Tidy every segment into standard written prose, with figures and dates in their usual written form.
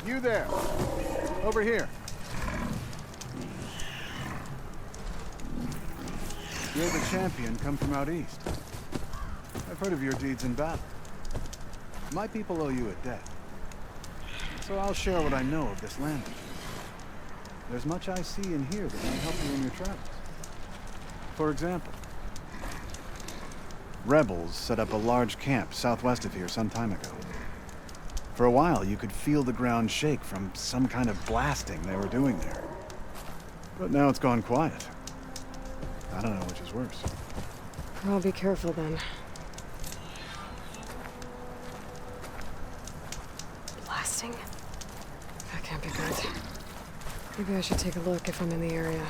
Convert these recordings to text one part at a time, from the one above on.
You there. Over here. You're the champion come from out east. I've heard of your deeds in battle. My people owe you a debt. So I'll share what I know of this land. There's much I see and hear that might help you in your travels. For example, rebels set up a large camp southwest of here some time ago. For a while, you could feel the ground shake from some kind of blasting they were doing there. But now it's gone quiet. I don't know which is worse. I'll be careful then. Blasting? That can't be good. Maybe I should take a look if I'm in the area.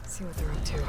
See what they're up to.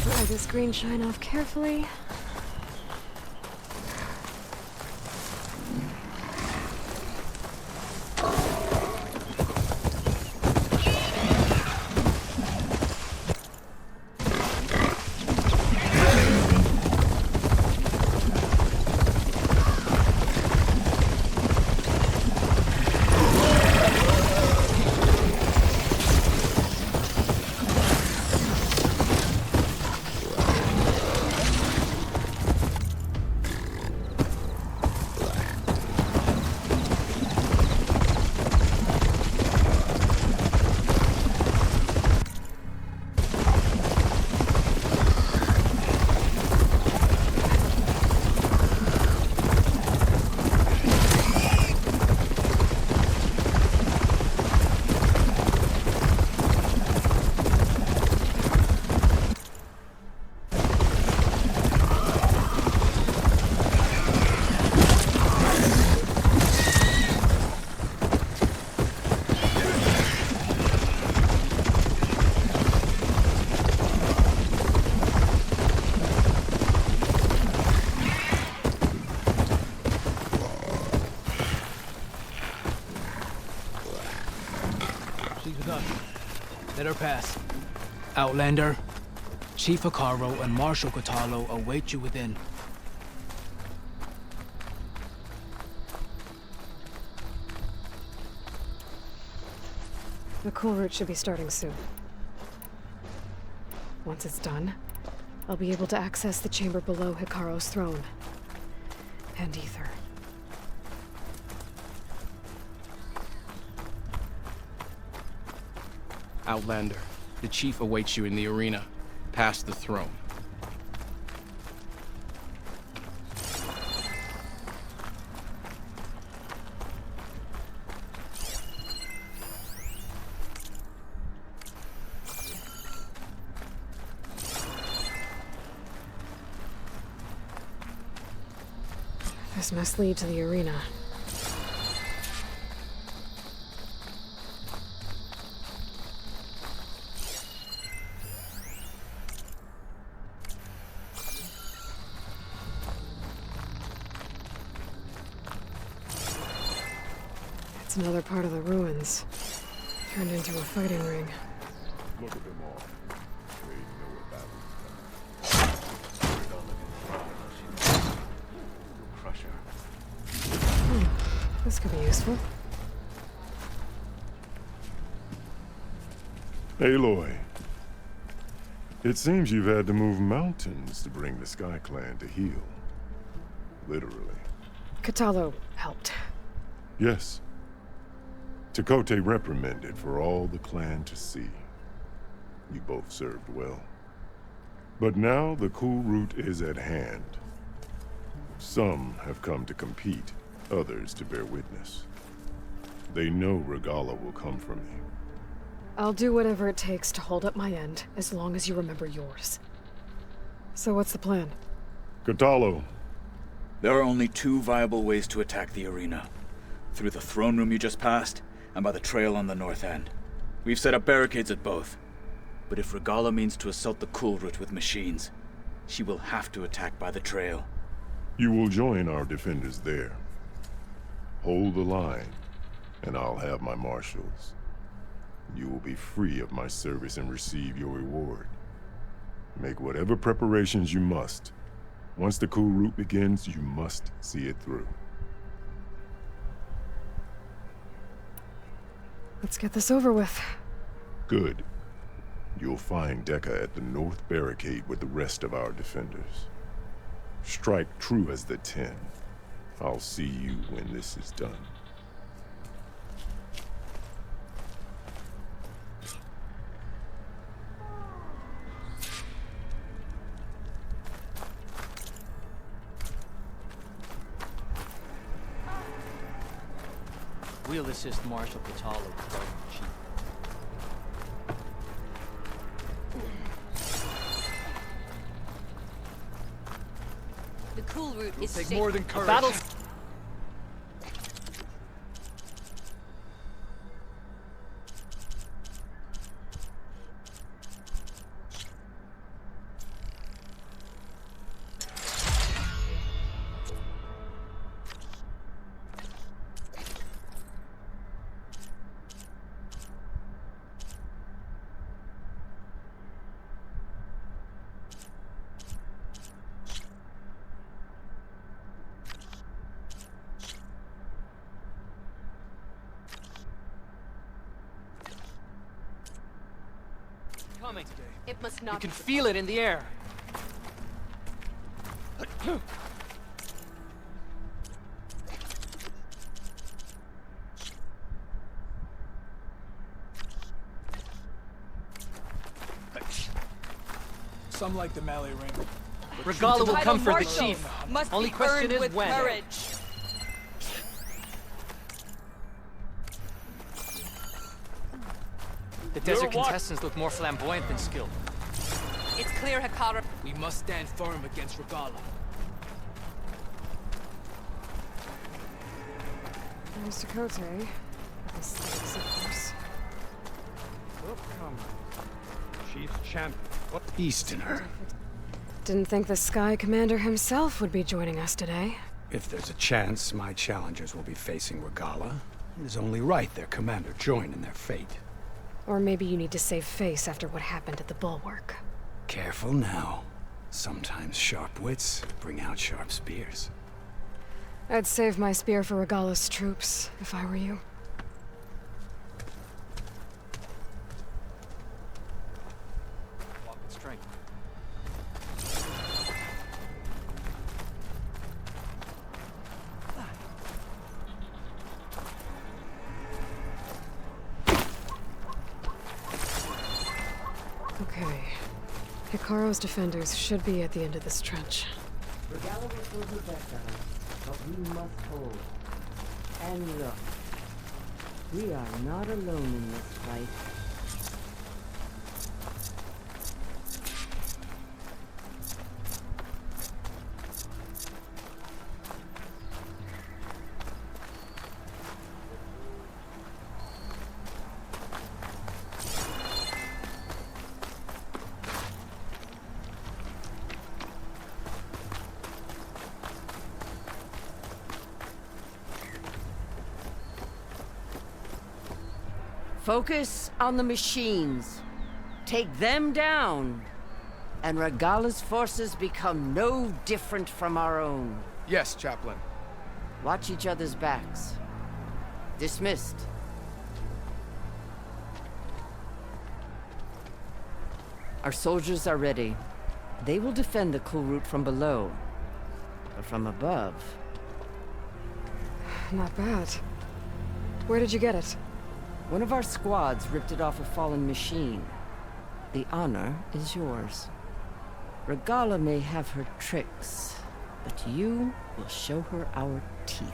Let this green shine off carefully. Let her pass. Outlander, Chief Hikaru and Marshal Kotalo await you within. The cool route should be starting soon. Once it's done, I'll be able to access the chamber below Hikaru's throne. And Ether. Outlander, the chief awaits you in the arena. past the throne. This must lead to the arena. It's another part of the ruins, turned into a fighting ring. Look at them all. They know about This could be useful. Aloy, it seems you've had to move mountains to bring the Sky Clan to heel. Literally. Kotallo helped. Yes. Tekote reprimanded for all the clan to see. You both served well. But now the cool route is at hand. Some have come to compete, others to bear witness. They know Regalla will come for me. I'll do whatever it takes to hold up my end, as long as you remember yours. So what's the plan? Kotallo. There are only two viable ways to attack the arena. Through the throne room you just passed, and by the trail on the north end. We've set up barricades at both. But if Regalla means to assault the cool route with machines, she will have to attack by the trail. You will join our defenders there. Hold the line, and I'll have my marshals. You will be free of my service and receive your reward. Make whatever preparations you must. Once the cool route begins, you must see it through. Let's get this over with. Good. You'll find Dekka at the north barricade with the rest of our defenders. Strike true as the 10. I'll see you when this is done. We'll assist Marshal Kotallo with guarding the chief. The cool route is Take safe. more than courage. Battles. Coming. It must You not can be feel it in the air. Some like the melee ring. Regalla will come for the chief. Must Only be question earned is with when. courage. The desert contestants look more flamboyant than skilled. It's clear Hekara. We must stand firm against Regalla. There's Tekote. With the stakes, of course. Welcome, Chief's champion. What Easterner? Didn't think the Sky Commander himself would be joining us today. If there's a chance my challengers will be facing Regalla, it is only right their commander join in their fate. Or maybe you need to save face after what happened at the Bulwark. Careful now. Sometimes sharp wits bring out sharp spears. I'd save my spear for Regalla's troops, if I were you. Walk with strength. Okay. Hikaro's defenders should be at the end of this trench. Regala will do her best, Ellen, but we must hold. And look, we are not alone in this fight. Focus on the machines. Take them down. And Regala's forces become no different from our own. Yes, Chaplain. Watch each other's backs. Dismissed. Our soldiers are ready. They will defend the cool route from below. But from above... Not bad. Where did you get it? One of our squads ripped it off a fallen machine. The honor is yours. Regala may have her tricks, but you will show her our teeth.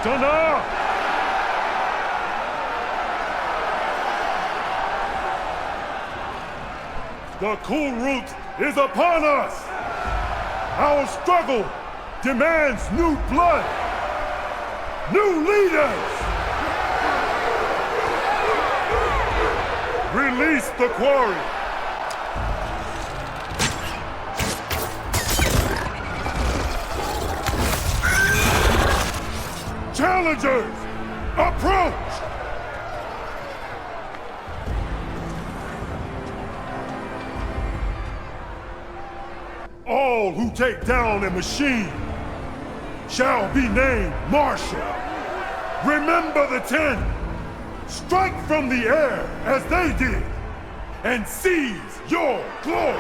Donna! The cool route is upon us! Our struggle demands new blood! New leaders! Release the quarry! Challengers, approach! All who take down a machine shall be named Marshal. Remember the 10. Strike from the air as they did, and seize your glory.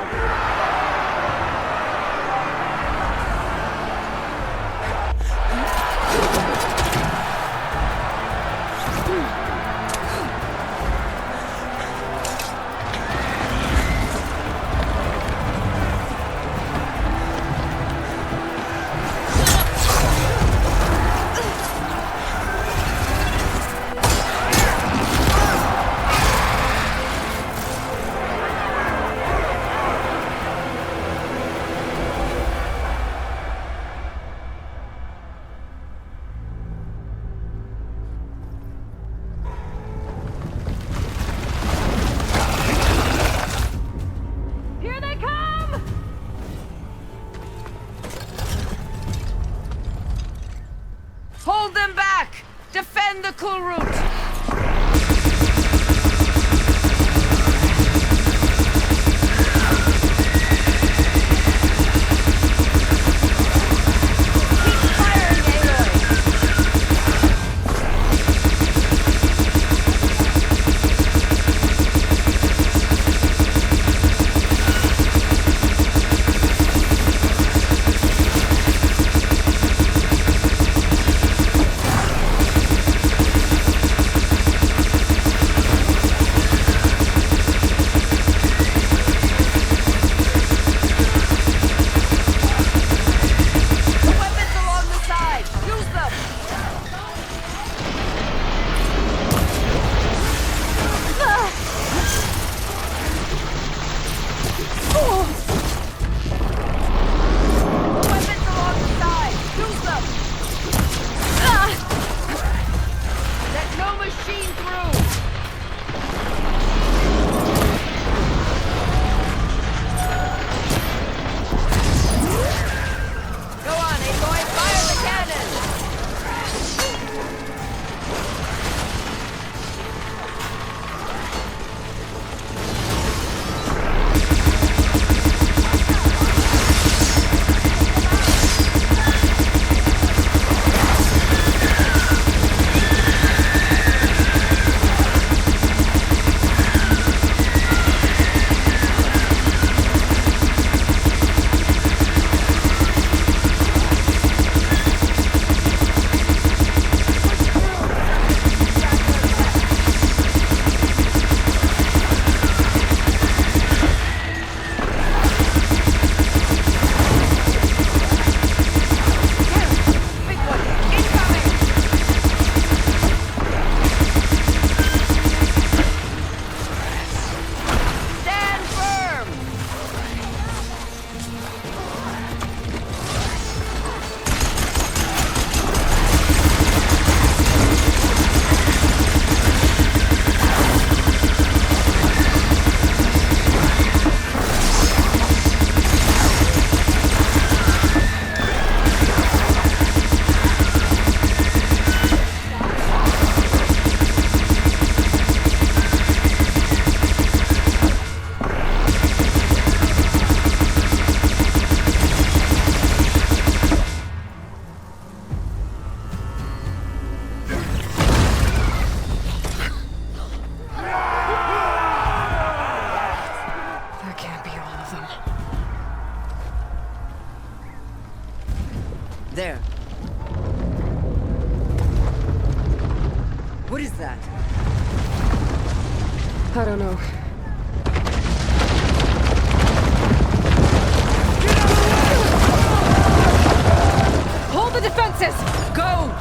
Hold them back! Defend the cool route! There. What is that? I don't know. Hold the defenses! Go!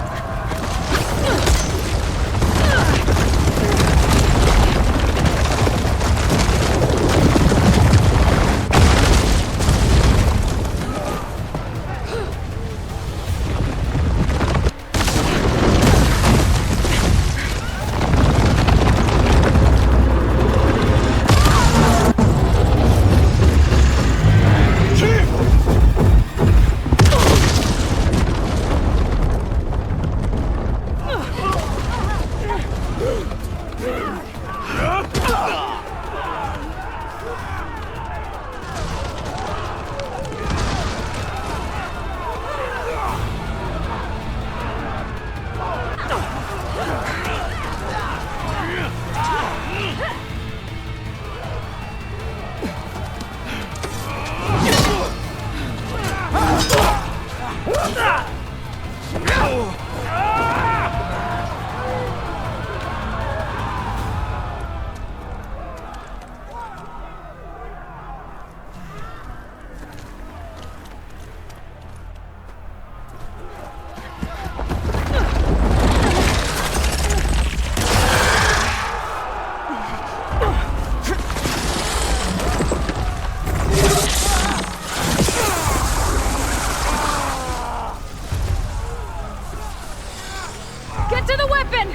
Get to the weapon!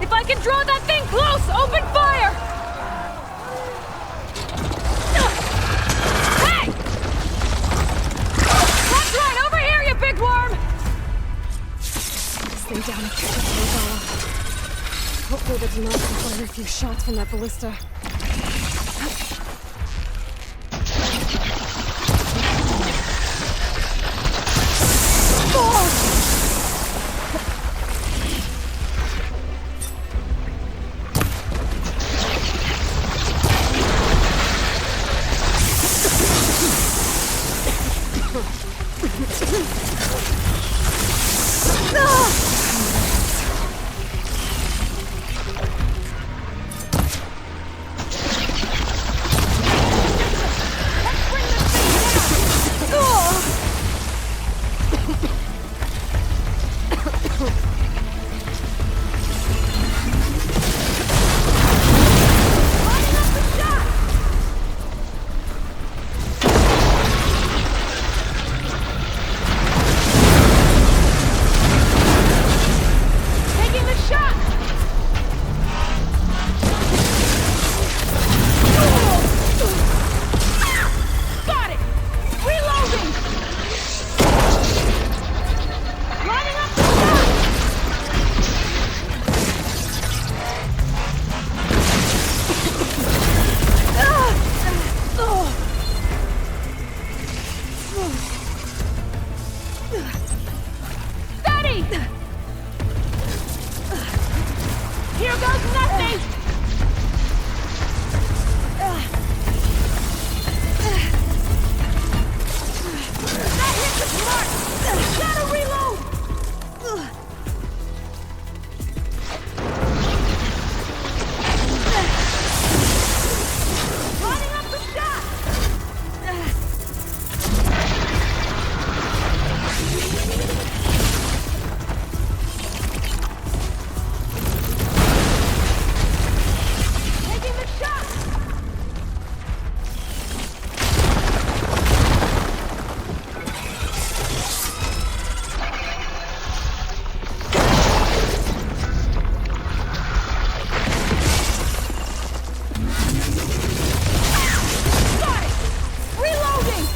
If I can draw that thing close, open fire! Hey! That's right, over here, you big worm! Stay down and catch up to Rogala. Hopefully the Denali can fire a few shots from that ballista. Here goes nothing! That hit the mark! Gotta reload! Lining up the shot! Taking the shot! Got it! Reloading!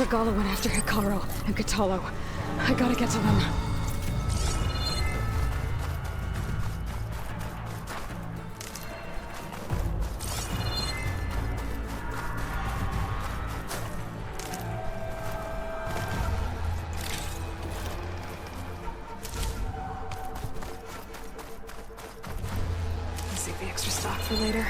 Regala went after Hikaru and Katalo. I gotta get to them. Save the extra stock for later.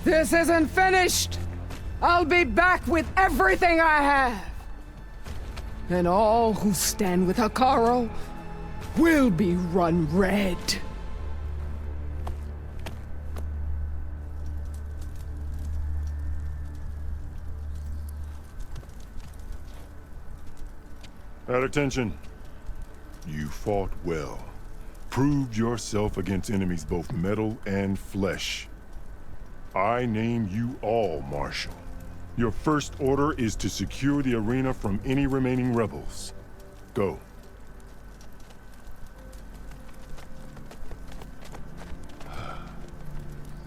This isn't finished! I'll be back with everything I have! And all who stand with Hikaru will be run red. At attention. You fought well. Proved yourself against enemies both metal and flesh. I name you all Marshal. Your first order is to secure the arena from any remaining rebels. Go.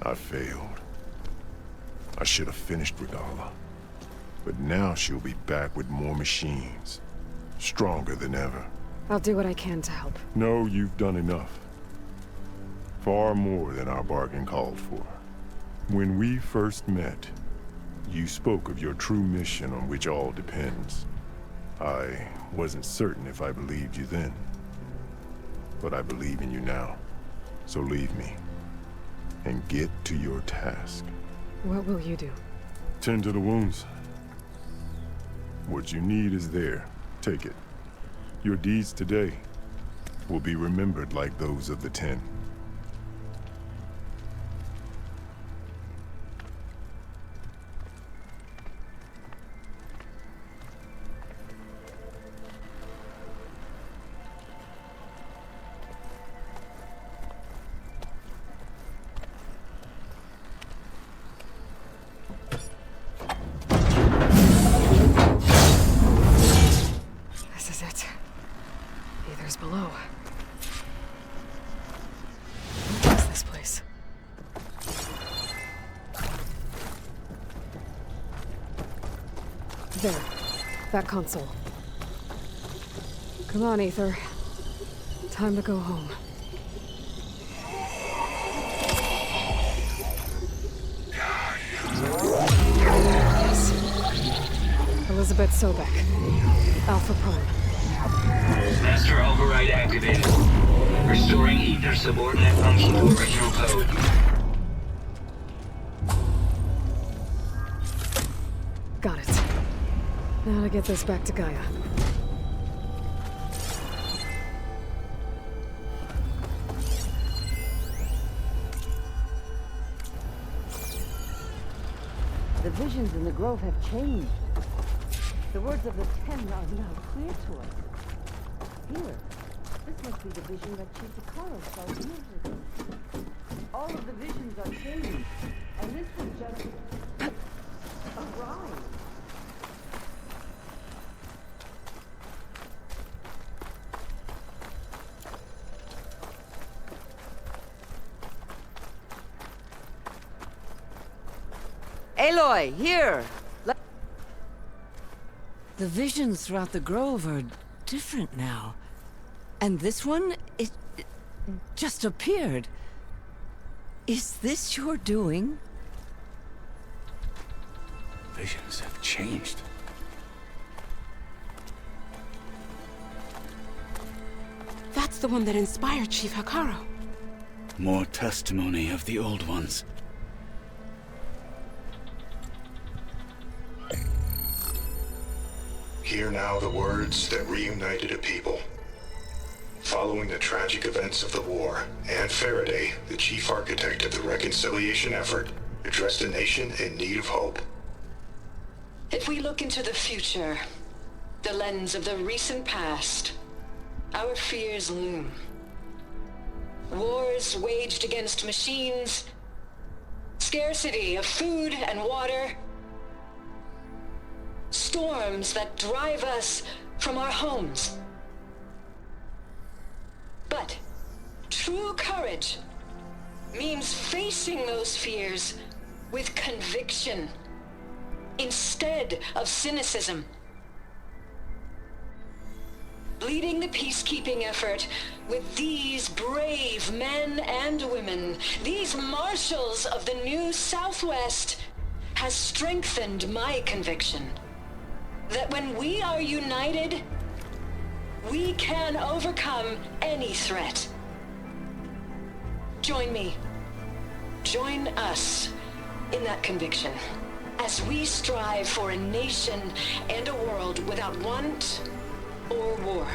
I failed. I should have finished Regala. But now she'll be back with more machines. Stronger than ever. I'll do what I can to help. No, you've done enough. Far more than our bargain called for. When we first met, you spoke of your true mission on which all depends. I wasn't certain if I believed you then. But I believe in you now. So leave me. And get to your task. What will you do? Tend to the wounds. What you need is there. Take it. Your deeds today will be remembered like those of the 10. That console. Come on, Aether. Time to go home. Yes. Elizabeth Sobek. Alpha Prime. Master override activated. Restoring Ether subordinate function to original code. Got it. Now to get this back to Gaia. The visions in the grove have changed. The words of the Ten are now clear to us. Here, this must be the vision that Chief Akaro saw years ago. All of the visions are changed, and this was just a ride. Aloy, here! The visions throughout the grove are different now. And this one, it just appeared. Is this your doing? Visions have changed. That's the one that inspired Chief Hakaro. More testimony of the old ones. Hear now the words that reunited a people. Following the tragic events of the war, Anne Faraday, the chief architect of the reconciliation effort, addressed a nation in need of hope. If we look into the future, the lens of the recent past, our fears loom. Wars waged against machines, scarcity of food and water, storms that drive us from our homes. But true courage means facing those fears with conviction instead of cynicism. Leading the peacekeeping effort with these brave men and women, these marshals of the new Southwest, has strengthened my conviction that when we are united, we can overcome any threat. Join me. Join us in that conviction as we strive for a nation and a world without want or war.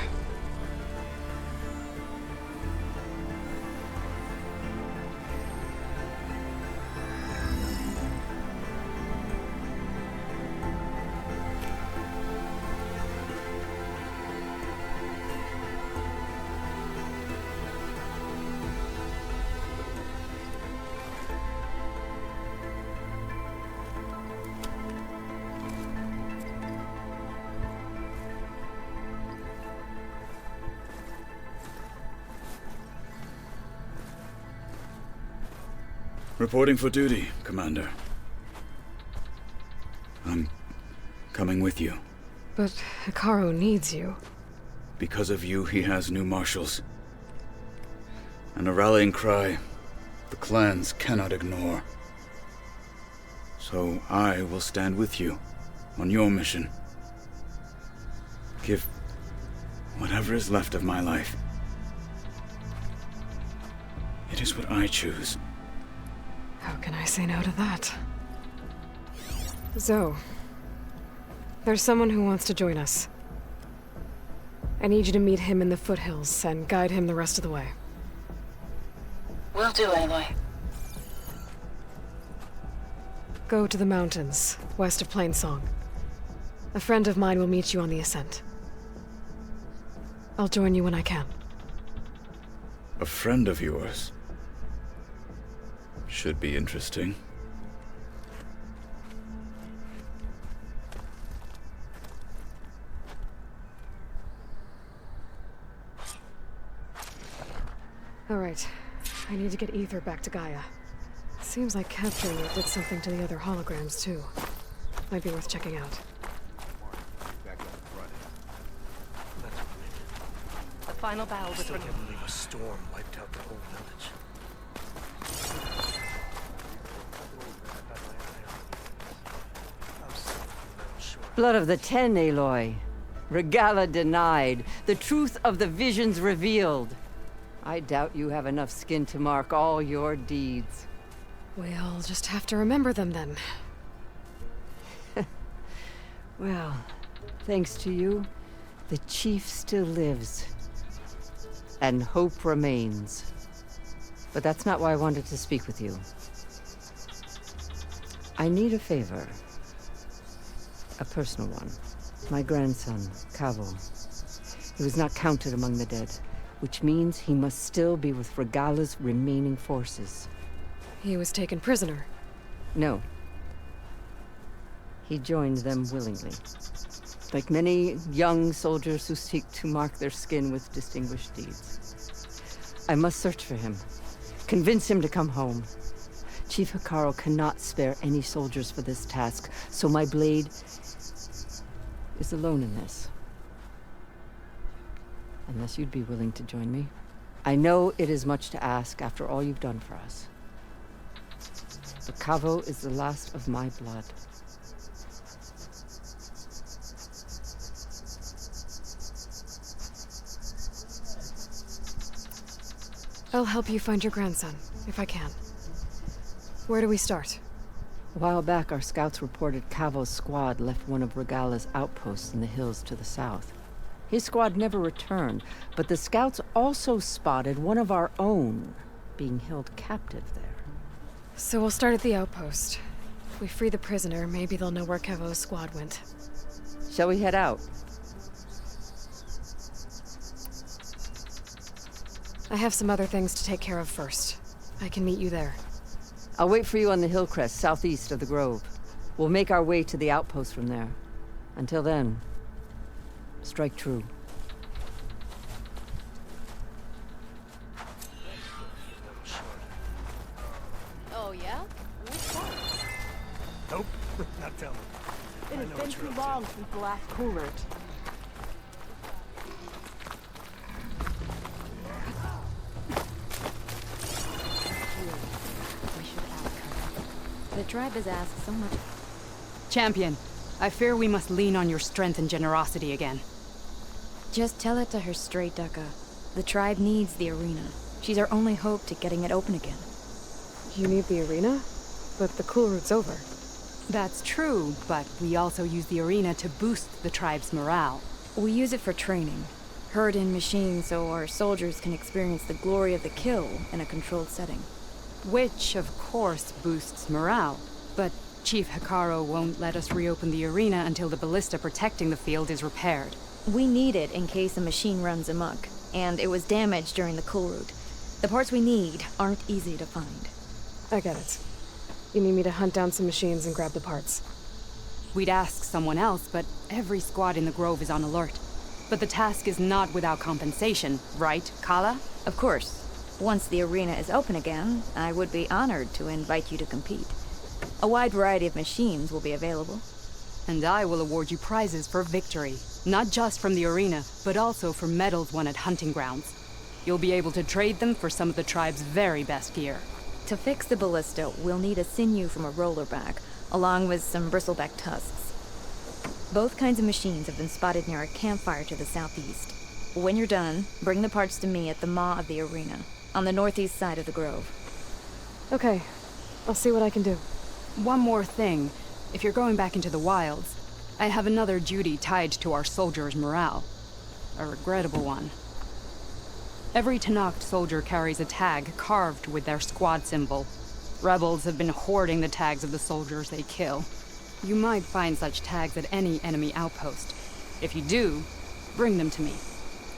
Reporting for duty, Commander. I'm coming with you. But Hikaru needs you. Because of you, he has new marshals. And a rallying cry the clans cannot ignore. So I will stand with you on your mission. Give whatever is left of my life. It is what I choose. How can I say no to that? Zoe, there's someone who wants to join us. I need you to meet him in the foothills and guide him the rest of the way. Will do, Aloy. Go to the mountains, west of Plainsong. A friend of mine will meet you on the ascent. I'll join you when I can. A friend of yours? Should be interesting. All right. I need to get Ether back to Gaia. Seems like capturing it did something to the other holograms, too. Might be worth checking out. Back up. final battle with Still can't believe a storm wiped out the whole village. Blood of the Ten, Aloy. Regala denied. The truth of the visions revealed. I doubt you have enough skin to mark all your deeds. We'll just have to remember them then. Well, thanks to you, the chief still lives. And hope remains. But that's not why I wanted to speak with you. I need a favor. A personal one. My grandson, Cavo. He was not counted among the dead, which means he must still be with Regala's remaining forces. He was taken prisoner. No. He joined them willingly. Like many young soldiers who seek to mark their skin with distinguished deeds. I must search for him. Convince him to come home. Chief Hekarro cannot spare any soldiers for this task, so my blade is alone in this. Unless you'd be willing to join me. I know it is much to ask after all you've done for us. But Cavo is the last of my blood. I'll help you find your grandson, if I can. Where do we start? A while back, our scouts reported Cavo's squad left one of Regala's outposts in the hills to the south. His squad never returned, but the scouts also spotted one of our own being held captive there. So we'll start at the outpost. If we free the prisoner, maybe they'll know where Cavo's squad went. Shall we head out? I have some other things to take care of first. I can meet you there. I'll wait for you on the hill crest southeast of the grove. We'll make our way to the outpost from there. Until then, strike true. Oh, yeah? Nope, not telling. It has been too long since the last cool route. The tribe has asked so much. Champion, I fear we must lean on your strength and generosity again. Just tell it to her straight, Ducka. The tribe needs the arena. She's our only hope to getting it open again. You need the arena? But the cool route's over. That's true, but we also use the arena to boost the tribe's morale. We use it for training. Herd in machines so our soldiers can experience the glory of the kill in a controlled setting. Which, of course, boosts morale. But Chief Hekarro won't let us reopen the arena until the ballista protecting the field is repaired. We need it in case a machine runs amok, and it was damaged during the cool route. The parts we need aren't easy to find. I get it. You need me to hunt down some machines and grab the parts. We'd ask someone else, but every squad in the grove is on alert. But the task is not without compensation, right, Kala? Of course. Once the arena is open again, I would be honored to invite you to compete. A wide variety of machines will be available. And I will award you prizes for victory. Not just from the arena, but also for medals won at hunting grounds. You'll be able to trade them for some of the tribe's very best gear. To fix the ballista, we'll need a sinew from a rollerback, along with some bristleback tusks. Both kinds of machines have been spotted near a campfire to the southeast. When you're done, bring the parts to me at the maw of the arena, on the northeast side of the grove. Okay. I'll see what I can do. One more thing. If you're going back into the wilds, I have another duty tied to our soldiers' morale. A regrettable one. Every Tenakth soldier carries a tag carved with their squad symbol. Rebels have been hoarding the tags of the soldiers they kill. You might find such tags at any enemy outpost. If you do, bring them to me.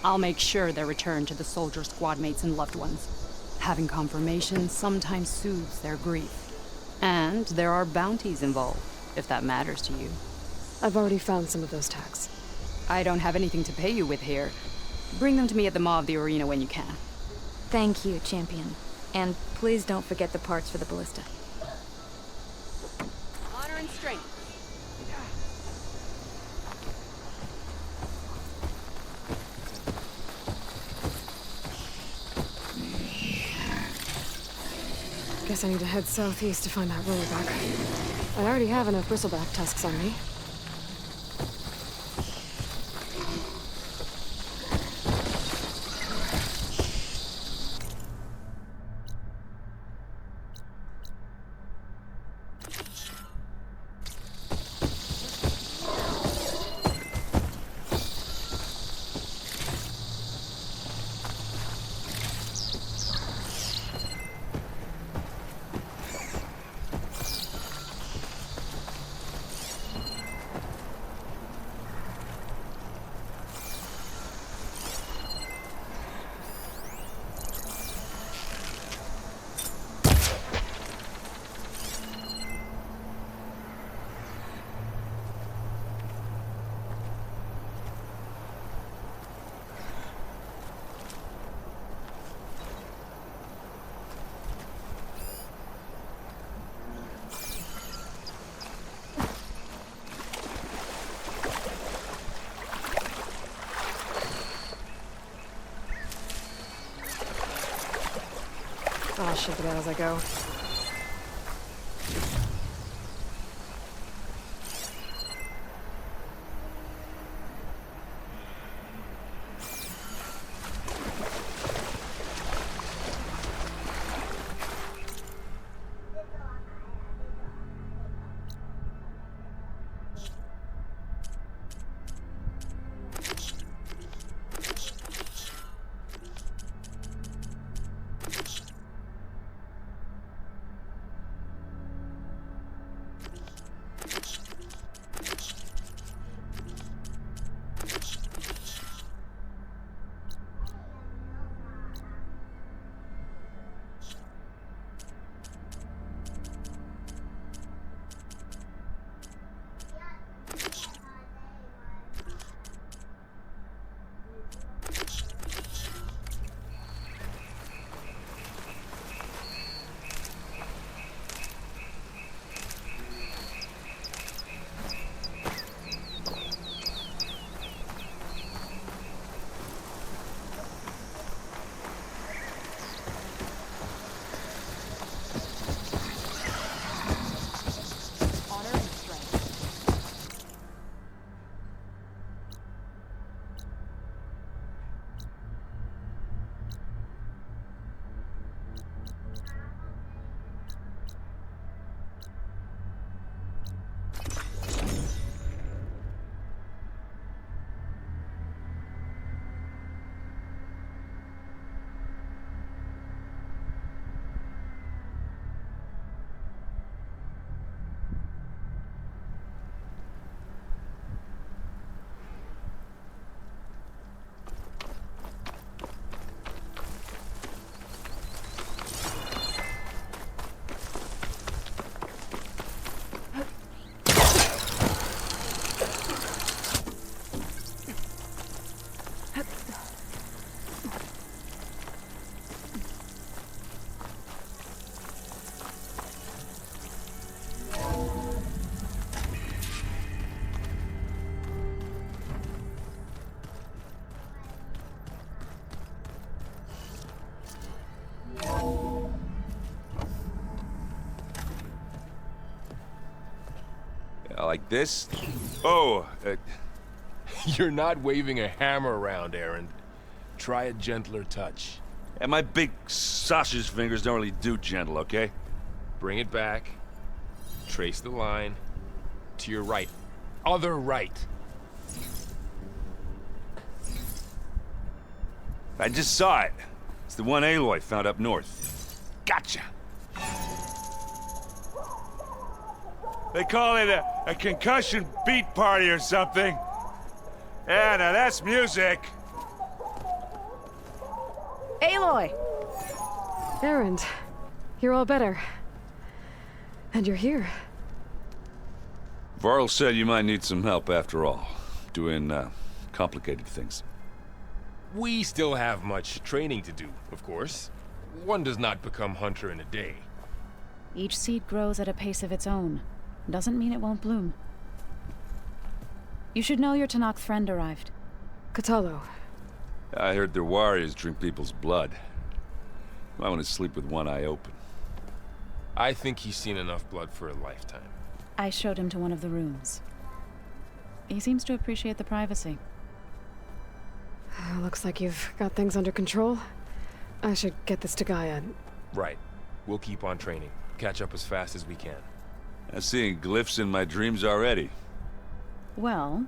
I'll make sure they're returned to the soldier squad mates and loved ones. Having confirmation sometimes soothes their grief. And there are bounties involved, if that matters to you. I've already found some of those tags. I don't have anything to pay you with here. Bring them to me at the maw of the arena when you can. Thank you, Champion. And please don't forget the parts for the ballista. Honor and strength. Guess I need to head southeast to find that rollback. I already have enough bristleback tusks on me. I'll ship it out as I go. Like this? Oh, you're not waving a hammer around, Aaron. Try a gentler touch. And my big sausage fingers don't really do gentle, okay? Bring it back. Trace the line. To your right. Other right. I just saw it. It's the one Aloy found up north. Gotcha! They call it a concussion beat party or something. Yeah, now that's music. Aloy! Erend, you're all better. And you're here. Varl said you might need some help after all. Doing, complicated things. We still have much training to do, of course. One does not become hunter in a day. Each seed grows at a pace of its own. Doesn't mean it won't bloom. You should know your Tanakh friend arrived. Katalo. I heard their warriors drink people's blood. Might want to sleep with one eye open. I think he's seen enough blood for a lifetime. I showed him to one of the rooms. He seems to appreciate the privacy. Looks like you've got things under control. I should get this to Gaia. Right. We'll keep on training. Catch up as fast as we can. I'm seeing glyphs in my dreams already. Well,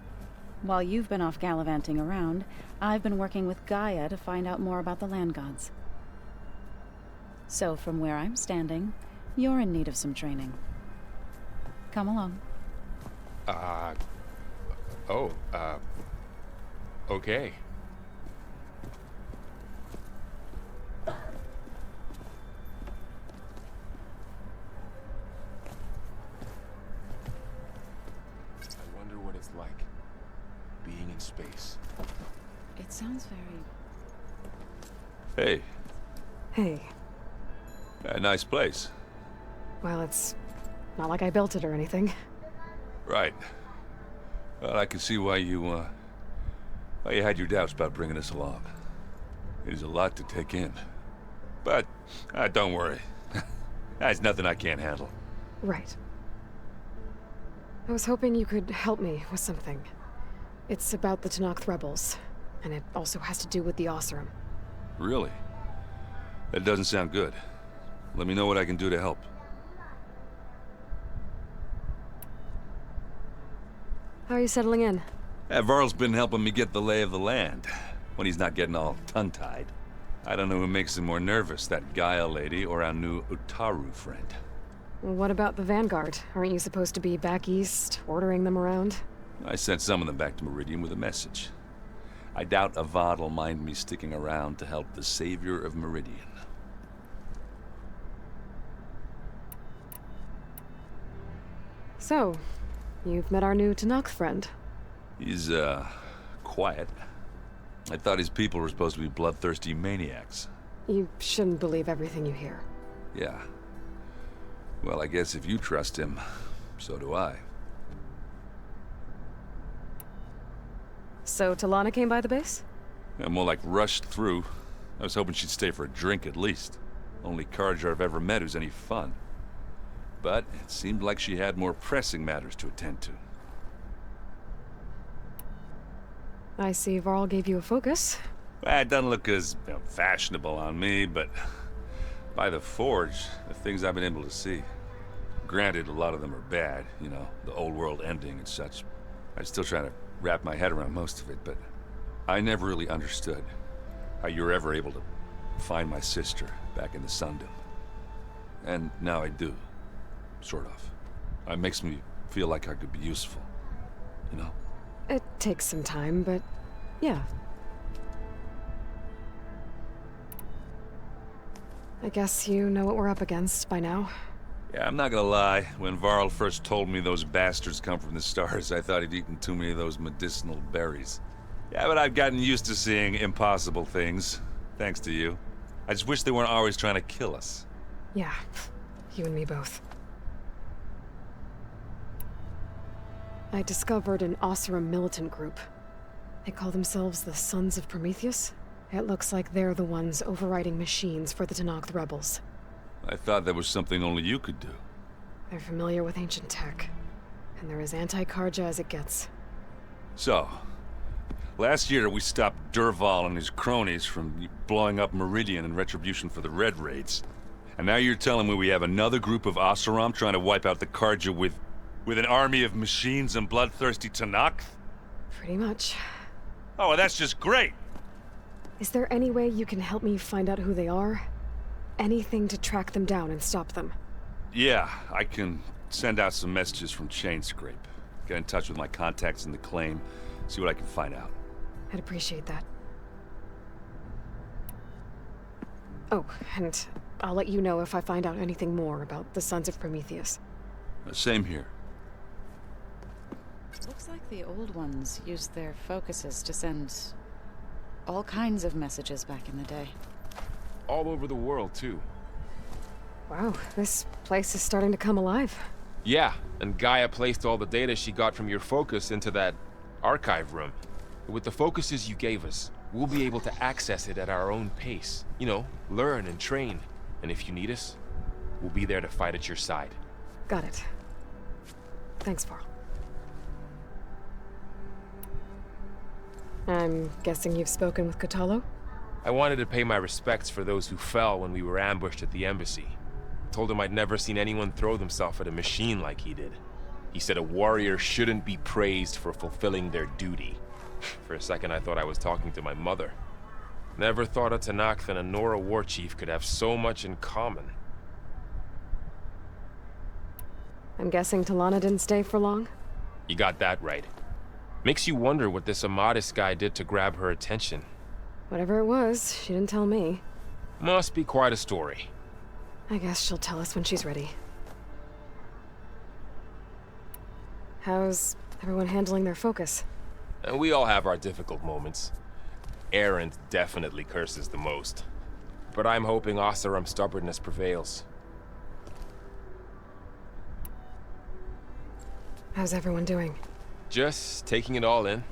while you've been off gallivanting around, I've been working with Gaia to find out more about the land gods. So from where I'm standing, you're in need of some training. Come along. Okay. I wonder what it's like, being in space. It sounds very... Hey, Hey. a nice place. Well, it's not like I built it or anything. Right. Well, I can see why you had your doubts about bringing us along. It is a lot to take in. But, don't worry. That's nothing I can't handle. Right. I was hoping you could help me with something. It's about the Tenakth rebels, and it also has to do with the Oseram. Really? That doesn't sound good. Let me know what I can do to help. How are you settling in? Varl's been helping me get the lay of the land, when he's not getting all tongue-tied. I don't know who makes him more nervous, that Gaia lady or our new Utaru friend. What about the Vanguard? Aren't you supposed to be back east, ordering them around? I sent some of them back to Meridian with a message. I doubt Avad will mind me sticking around to help the savior of Meridian. So, you've met our new Tenakth friend. He's, quiet. I thought his people were supposed to be bloodthirsty maniacs. You shouldn't believe everything you hear. Yeah. Well, I guess if you trust him, so do I. So, Talana came by the base? Yeah, more like rushed through. I was hoping she'd stay for a drink at least. Only Carja I've ever met who's any fun. But it seemed like she had more pressing matters to attend to. I see Varl gave you a focus. Well, it doesn't look as fashionable on me, but by the Forge, the things I've been able to see. Granted, a lot of them are bad, you know, the old world ending and such. I'm still trying to wrap my head around most of it, but I never really understood how you were ever able to find my sister back in the Sundom. And now I do. Sort of. It makes me feel like I could be useful, you know? It takes some time, but yeah. I guess you know what we're up against by now. Yeah, I'm not gonna lie. When Varl first told me those bastards come from the stars, I thought he'd eaten too many of those medicinal berries. Yeah, but I've gotten used to seeing impossible things, thanks to you. I just wish they weren't always trying to kill us. Yeah, you and me both. I discovered an Oseram militant group. They call themselves the Sons of Prometheus. It looks like they're the ones overriding machines for the Tenakth rebels. I thought that was something only you could do. They're familiar with ancient tech, and they're as anti-Carja as it gets. So, last year we stopped Durval and his cronies from blowing up Meridian in retribution for the Red Raids. And now you're telling me we have another group of Oseram trying to wipe out the Carja with an army of machines and bloodthirsty Tenakth? Pretty much. Oh, well, that's just great! Is there any way you can help me find out who they are? Anything to track them down and stop them. Yeah, I can send out some messages from Chainscrape. Get in touch with my contacts in the claim, see what I can find out. I'd appreciate that. Oh, and I'll let you know if I find out anything more about the Sons of Prometheus. Same here. Looks like the old ones used their focuses to send all kinds of messages back in the day. All over the world, too. Wow, this place is starting to come alive. Yeah, and Gaia placed all the data she got from your focus into that archive room. With the focuses you gave us, we'll be able to access it at our own pace. You know, learn and train. And if you need us, We'll be there to fight at your side. Got it. Thanks, Varl. I'm guessing you've spoken with Kotallo? I wanted to pay my respects for those who fell when we were ambushed at the embassy. Told him I'd never seen anyone throw themselves at a machine like he did. He said a warrior shouldn't be praised for fulfilling their duty. For a second I thought I was talking to my mother. Never thought a Tenakth and a Nora war chief could have so much in common. I'm guessing Talana didn't stay for long? You got that right. Makes you wonder what this Amadis guy did to grab her attention. Whatever it was, she didn't tell me. Must be quite a story. I guess she'll tell us when she's ready. How's everyone handling their focus? And we all have our difficult moments. Erend definitely curses the most. But I'm hoping Oseram's stubbornness prevails. How's everyone doing? Just taking it all in.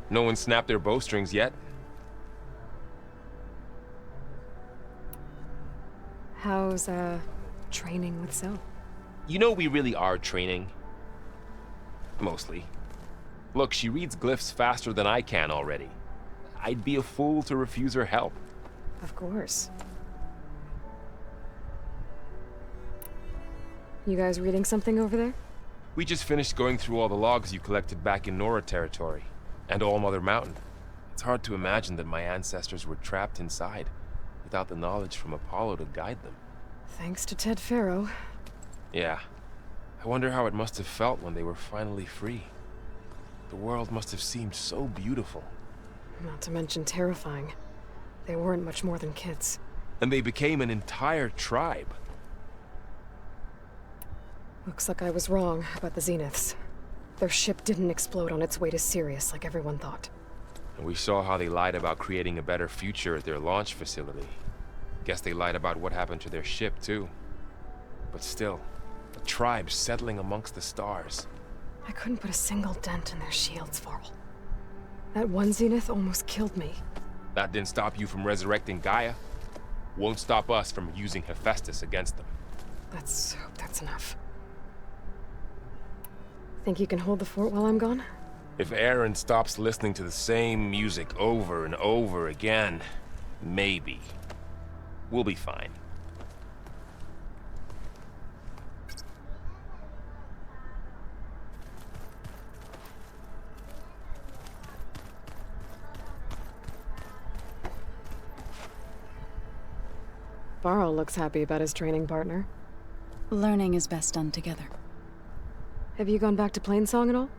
No one snapped their bowstrings yet. How's, training with So? You know we really are training. Mostly. Look, she reads glyphs faster than I can already. I'd be a fool to refuse her help. Of course. You guys reading something over there? We just finished going through all the logs you collected back in Nora territory, and All Mother Mountain. It's hard to imagine that my ancestors were trapped inside, without the knowledge from Apollo to guide them. Thanks to Ted Faro. Yeah. I wonder how it must have felt when they were finally free. The world must have seemed so beautiful. Not to mention terrifying. They weren't much more than kids. And they became an entire tribe. Looks like I was wrong about the Zeniths. Their ship didn't explode on its way to Sirius like everyone thought. And we saw how they lied about creating a better future at their launch facility. Guess they lied about what happened to their ship, too. But still, a tribe settling amongst the stars. I couldn't put a single dent in their shields, Varl. That one Zenith almost killed me. That didn't stop you from resurrecting Gaia. Won't stop us from using Hephaestus against them. Let's hope that's enough. Think you can hold the fort while I'm gone? If Erend stops listening to the same music over and over again, maybe. We'll be fine. Varl looks happy about his training partner. Learning is best done together. Have you gone back to Plainsong at all?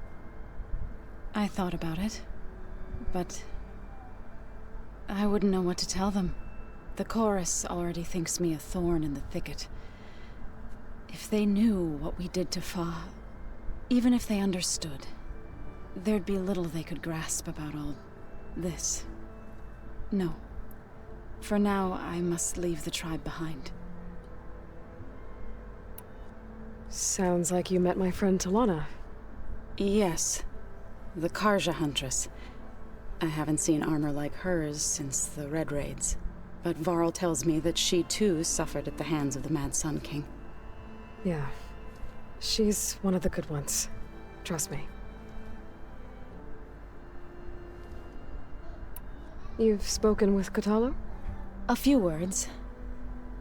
I thought about it, but I wouldn't know what to tell them. The chorus already thinks me a thorn in the thicket. If they knew what we did to Fa, even if they understood, there'd be little they could grasp about all this. No. For now, I must leave the tribe behind. Sounds like you met my friend Talana. Yes. The Karja Huntress. I haven't seen armor like hers since the Red Raids. But Varl tells me that she too suffered at the hands of the Mad Sun King. Yeah. She's one of the good ones. Trust me. You've spoken with Kotallo? A few words.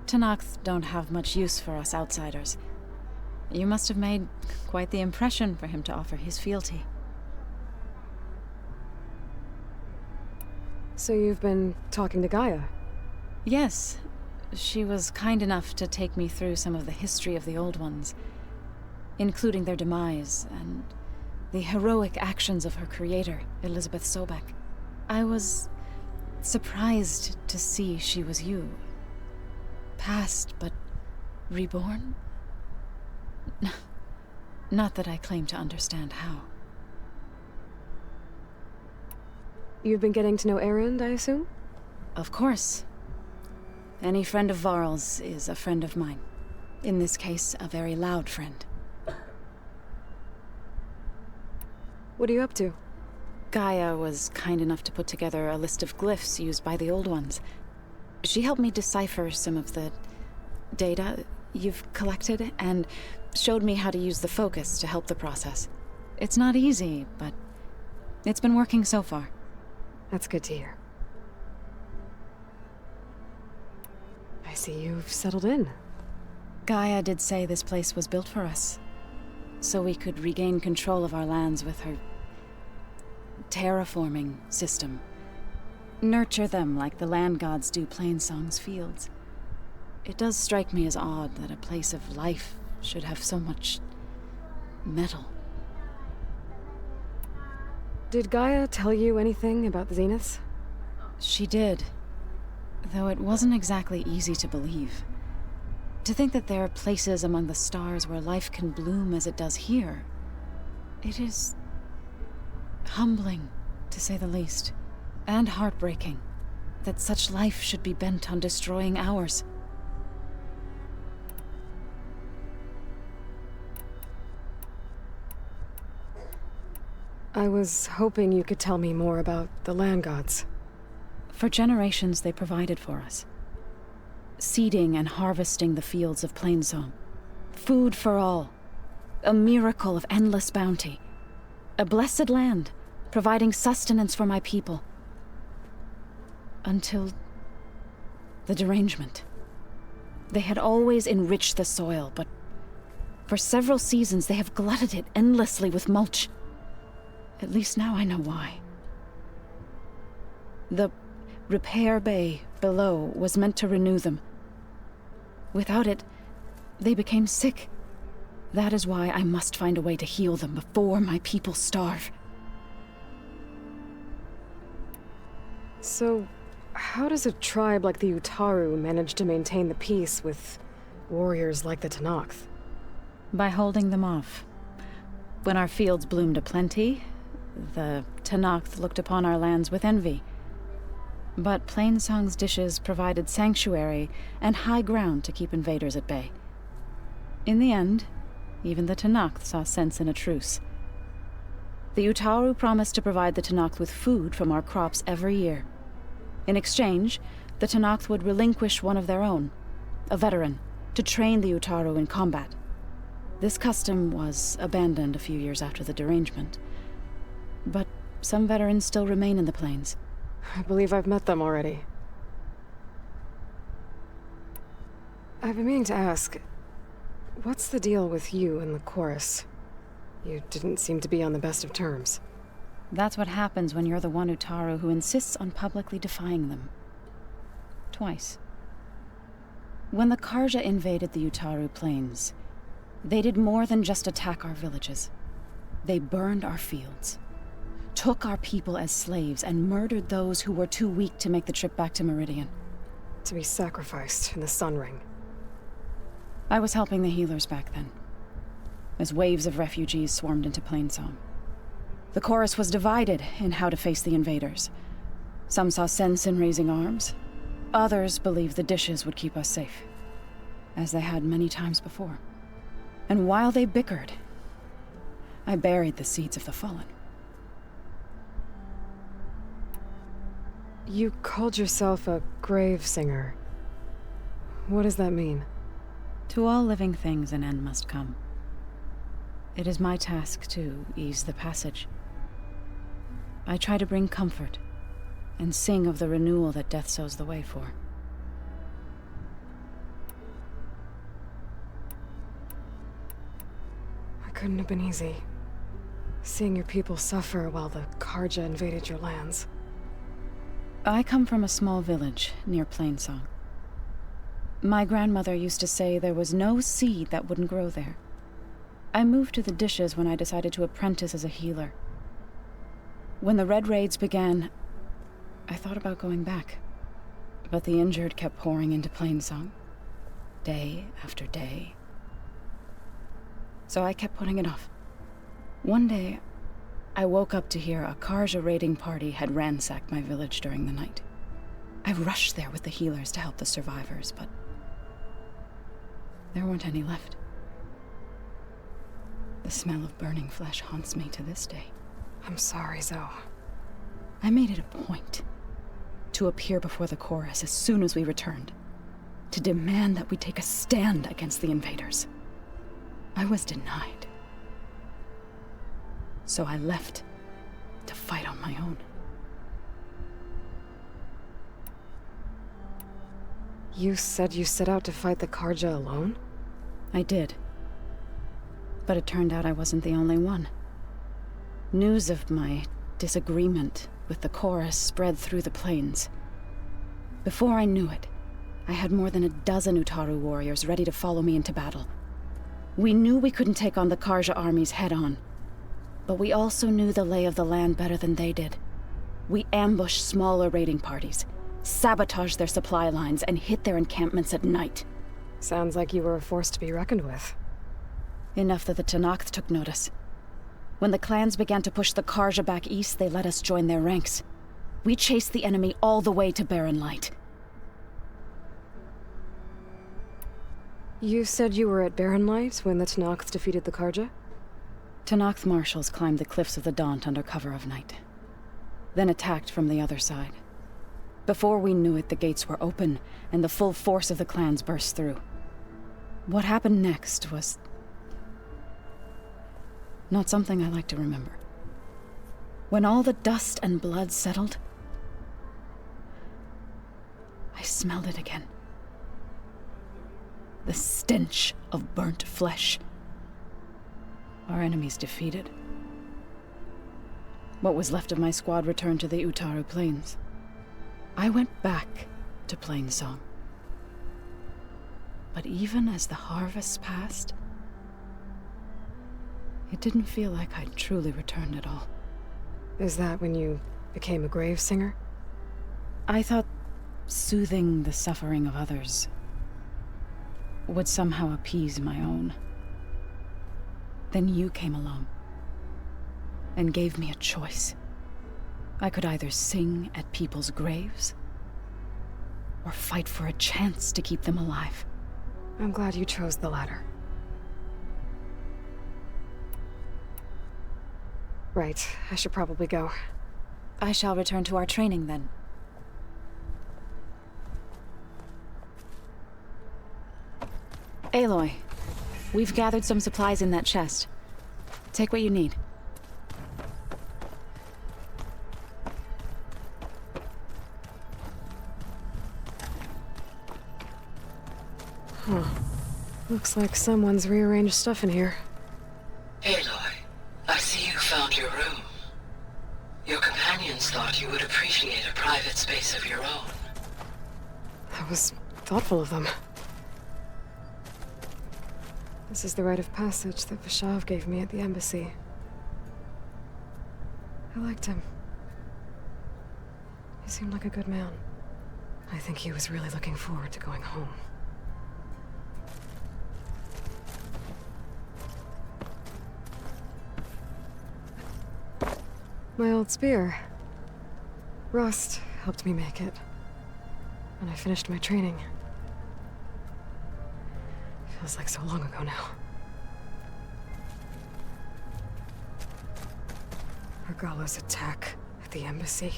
Tenakth don't have much use for us outsiders. You must have made quite the impression for him to offer his fealty. So you've been talking to Gaia? Yes. She was kind enough to take me through some of the history of the Old Ones, including their demise and the heroic actions of her creator, Elizabeth Sobek. I was surprised to see she was you. Past, but reborn? Not that I claim to understand how. You've been getting to know Erend, I assume? Of course. Any friend of Varl's is a friend of mine. In this case, a very loud friend. What are you up to? Gaia was kind enough to put together a list of glyphs used by the Old Ones. She helped me decipher some of the data, you've collected and showed me how to use the focus to help the process. It's not easy, but it's been working so far. That's good to hear. I see you've settled in. Gaia did say this place was built for us, so we could regain control of our lands with her terraforming system. Nurture them like the land gods do Plainsong's fields. It does strike me as odd that a place of life should have so much metal. Did Gaia tell you anything about the Zeniths? She did, though it wasn't exactly easy to believe. To think that there are places among the stars where life can bloom as it does here, it is humbling, to say the least, and heartbreaking that such life should be bent on destroying ours. I was hoping you could tell me more about the land gods. For generations, they provided for us. Seeding and harvesting the fields of Plainsong. Food for all. A miracle of endless bounty. A blessed land, providing sustenance for my people. Until the derangement. They had always enriched the soil, but for several seasons they have glutted it endlessly with mulch. At least now I know why. The repair bay below was meant to renew them. Without it, they became sick. That is why I must find a way to heal them before my people starve. So, how does a tribe like the Utaru manage to maintain the peace with warriors like the Tenakth? By holding them off. When our fields bloomed aplenty, the Tenakth looked upon our lands with envy. But Plainsong's dishes provided sanctuary and high ground to keep invaders at bay. In the end, even the Tenakth saw sense in a truce. The Utaru promised to provide the Tenakth with food from our crops every year. In exchange, the Tenakth would relinquish one of their own, a veteran, to train the Utaru in combat. This custom was abandoned a few years after the derangement. But some veterans still remain in the plains. I believe I've met them already. I've been meaning to ask, what's the deal with you and the chorus? You didn't seem to be on the best of terms. That's what happens when you're the one Utaru who insists on publicly defying them. Twice. When the Karja invaded the Utaru plains, they did more than just attack our villages. They burned our fields, took our people as slaves, and murdered those who were too weak to make the trip back to Meridian. To be sacrificed in the Sun Ring. I was helping the healers back then, as waves of refugees swarmed into Plainsong. The chorus was divided in how to face the invaders. Some saw sense in raising arms. Others believed the dishes would keep us safe, as they had many times before. And while they bickered, I buried the seeds of the fallen. You called yourself a grave singer. What does that mean? To all living things an end must come. It is my task to ease the passage. I try to bring comfort, and sing of the renewal that death sows the way for. It couldn't have been easy. Seeing your people suffer while the Karja invaded your lands. I come from a small village near Plainsong. My grandmother used to say there was no seed that wouldn't grow there. I moved to the dishes when I decided to apprentice as a healer. When the Red Raids began, I thought about going back. But the injured kept pouring into Plainsong, day after day. So I kept putting it off. One day, I woke up to hear a Karja raiding party had ransacked my village during the night. I rushed there with the healers to help the survivors, but there weren't any left. The smell of burning flesh haunts me to this day. I'm sorry, Zoe. I made it a point to appear before the chorus as soon as we returned. to demand that we take a stand against the invaders. I was denied. So I left to fight on my own. You said you set out to fight the Karja alone? I did. But it turned out I wasn't the only one. News of my disagreement with the chorus spread through the plains. Before I knew it, I had more than a dozen Utaru warriors ready to follow me into battle. We knew we couldn't take on the Karja armies head-on, but we also knew the lay of the land better than they did. We ambushed smaller raiding parties, sabotaged their supply lines, and hit their encampments at night. Sounds like you were a force to be reckoned with. Enough that the Tenakth took notice. When the clans began to push the Karja back east, they let us join their ranks. We chased the enemy all the way to Barren Light. You said you were at Barren Light when the Tenakth defeated the Karja? Tenakth marshals climbed the cliffs of the Daunt under cover of night, then attacked from the other side. Before we knew it, the gates were open, and the full force of the clans burst through. What happened next was not something I like to remember. When all the dust and blood settled, I smelled it again. The stench of burnt flesh. Our enemies defeated. What was left of my squad returned to the Utaru Plains. I went back to Plainsong. But even as the harvests passed, it didn't feel like I'd truly returned at all. Is that when you became a grave singer? I thought soothing the suffering of others would somehow appease my own. Then you came along and gave me a choice. I could either sing at people's graves or fight for a chance to keep them alive. I'm glad you chose the latter. Right, I should probably go. I shall return to our training then. Aloy, we've gathered some supplies in that chest. Take what you need. Huh. Looks like someone's rearranged stuff in here. Aloy, I see you found your room. Your companions thought you would appreciate a private space of your own. That was thoughtful of them. This is the rite of passage that Vashav gave me at the embassy. I liked him. He seemed like a good man. I think he was really looking forward to going home. My old spear. Rust helped me make it when I finished my training. Feels like so long ago now. Regala's attack at the embassy.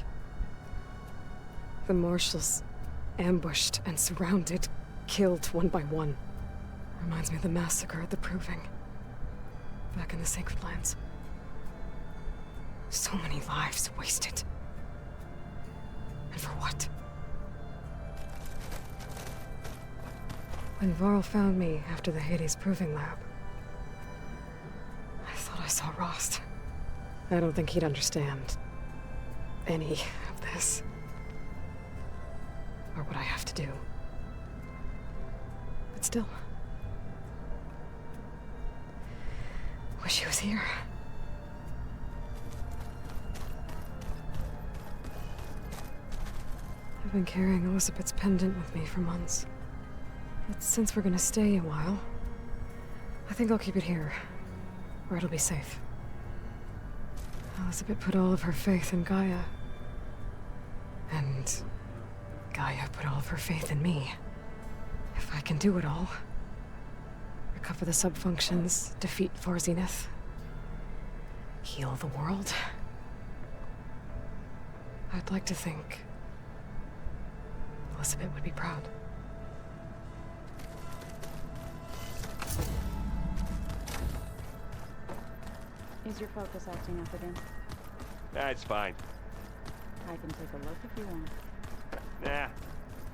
The marshals ambushed and surrounded, killed one by one. Reminds me of the massacre at the Proving, back in the Sacred Lands. So many lives wasted. And for what? When Varl found me after the Hades Proving Lab, I thought I saw Rost. I don't think he'd understand any of this. Or what I have to do. But still. Wish he was here. I've been carrying Elizabeth's pendant with me for months. But since we're gonna stay a while, I think I'll keep it here, where it'll be safe. Elizabeth put all of her faith in Gaia. And Gaia put all of her faith in me. If I can do it all, recover the subfunctions, defeat Zenith, heal the world, I'd like to think Elizabeth would be proud. Is your focus acting up again? That's fine. I can take a look if you want. Nah.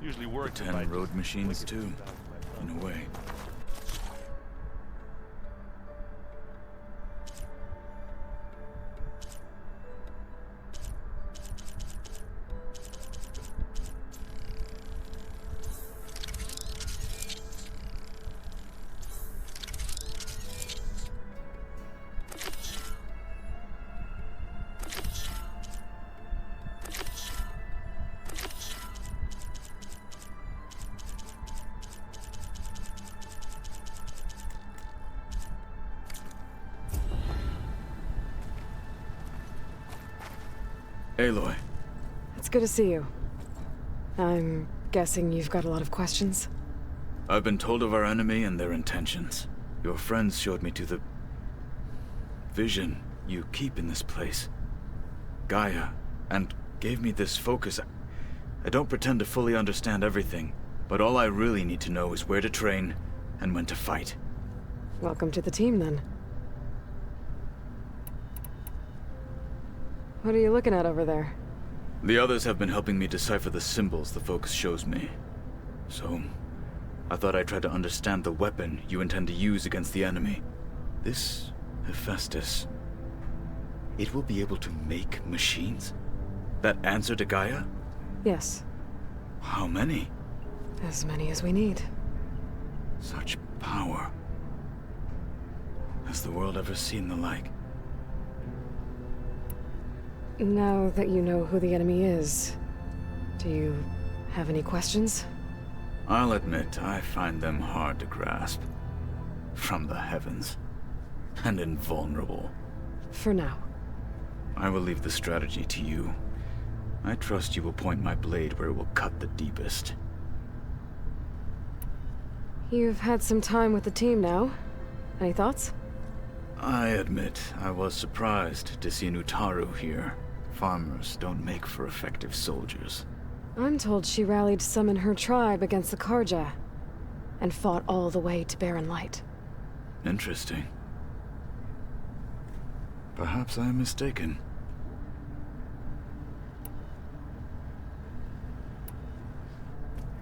Usually works. 10 road machines too, in a way. Aloy. It's good to see you. I'm guessing you've got a lot of questions? I've been told of our enemy and their intentions. Your friends showed me to the vision you keep in this place. Gaia, and gave me this focus. I don't pretend to fully understand everything, but all I really need to know is where to train and when to fight. Welcome to the team, then. What are you looking at over there? The others have been helping me decipher the symbols the focus shows me. So, I thought I'd try to understand the weapon you intend to use against the enemy. This Hephaestus, it will be able to make machines? That answer to Gaia? Yes. How many? As many as we need. Such power. Has the world ever seen the like? Now that you know who the enemy is, do you have any questions? I'll admit, I find them hard to grasp. From the heavens. And invulnerable. For now. I will leave the strategy to you. I trust you will point my blade where it will cut the deepest. You've had some time with the team now. Any thoughts? I admit, I was surprised to see an Utaru here. Farmers don't make for effective soldiers. I'm told she rallied some in her tribe against the Karja, and fought all the way to Barren Light. Interesting. Perhaps I am mistaken.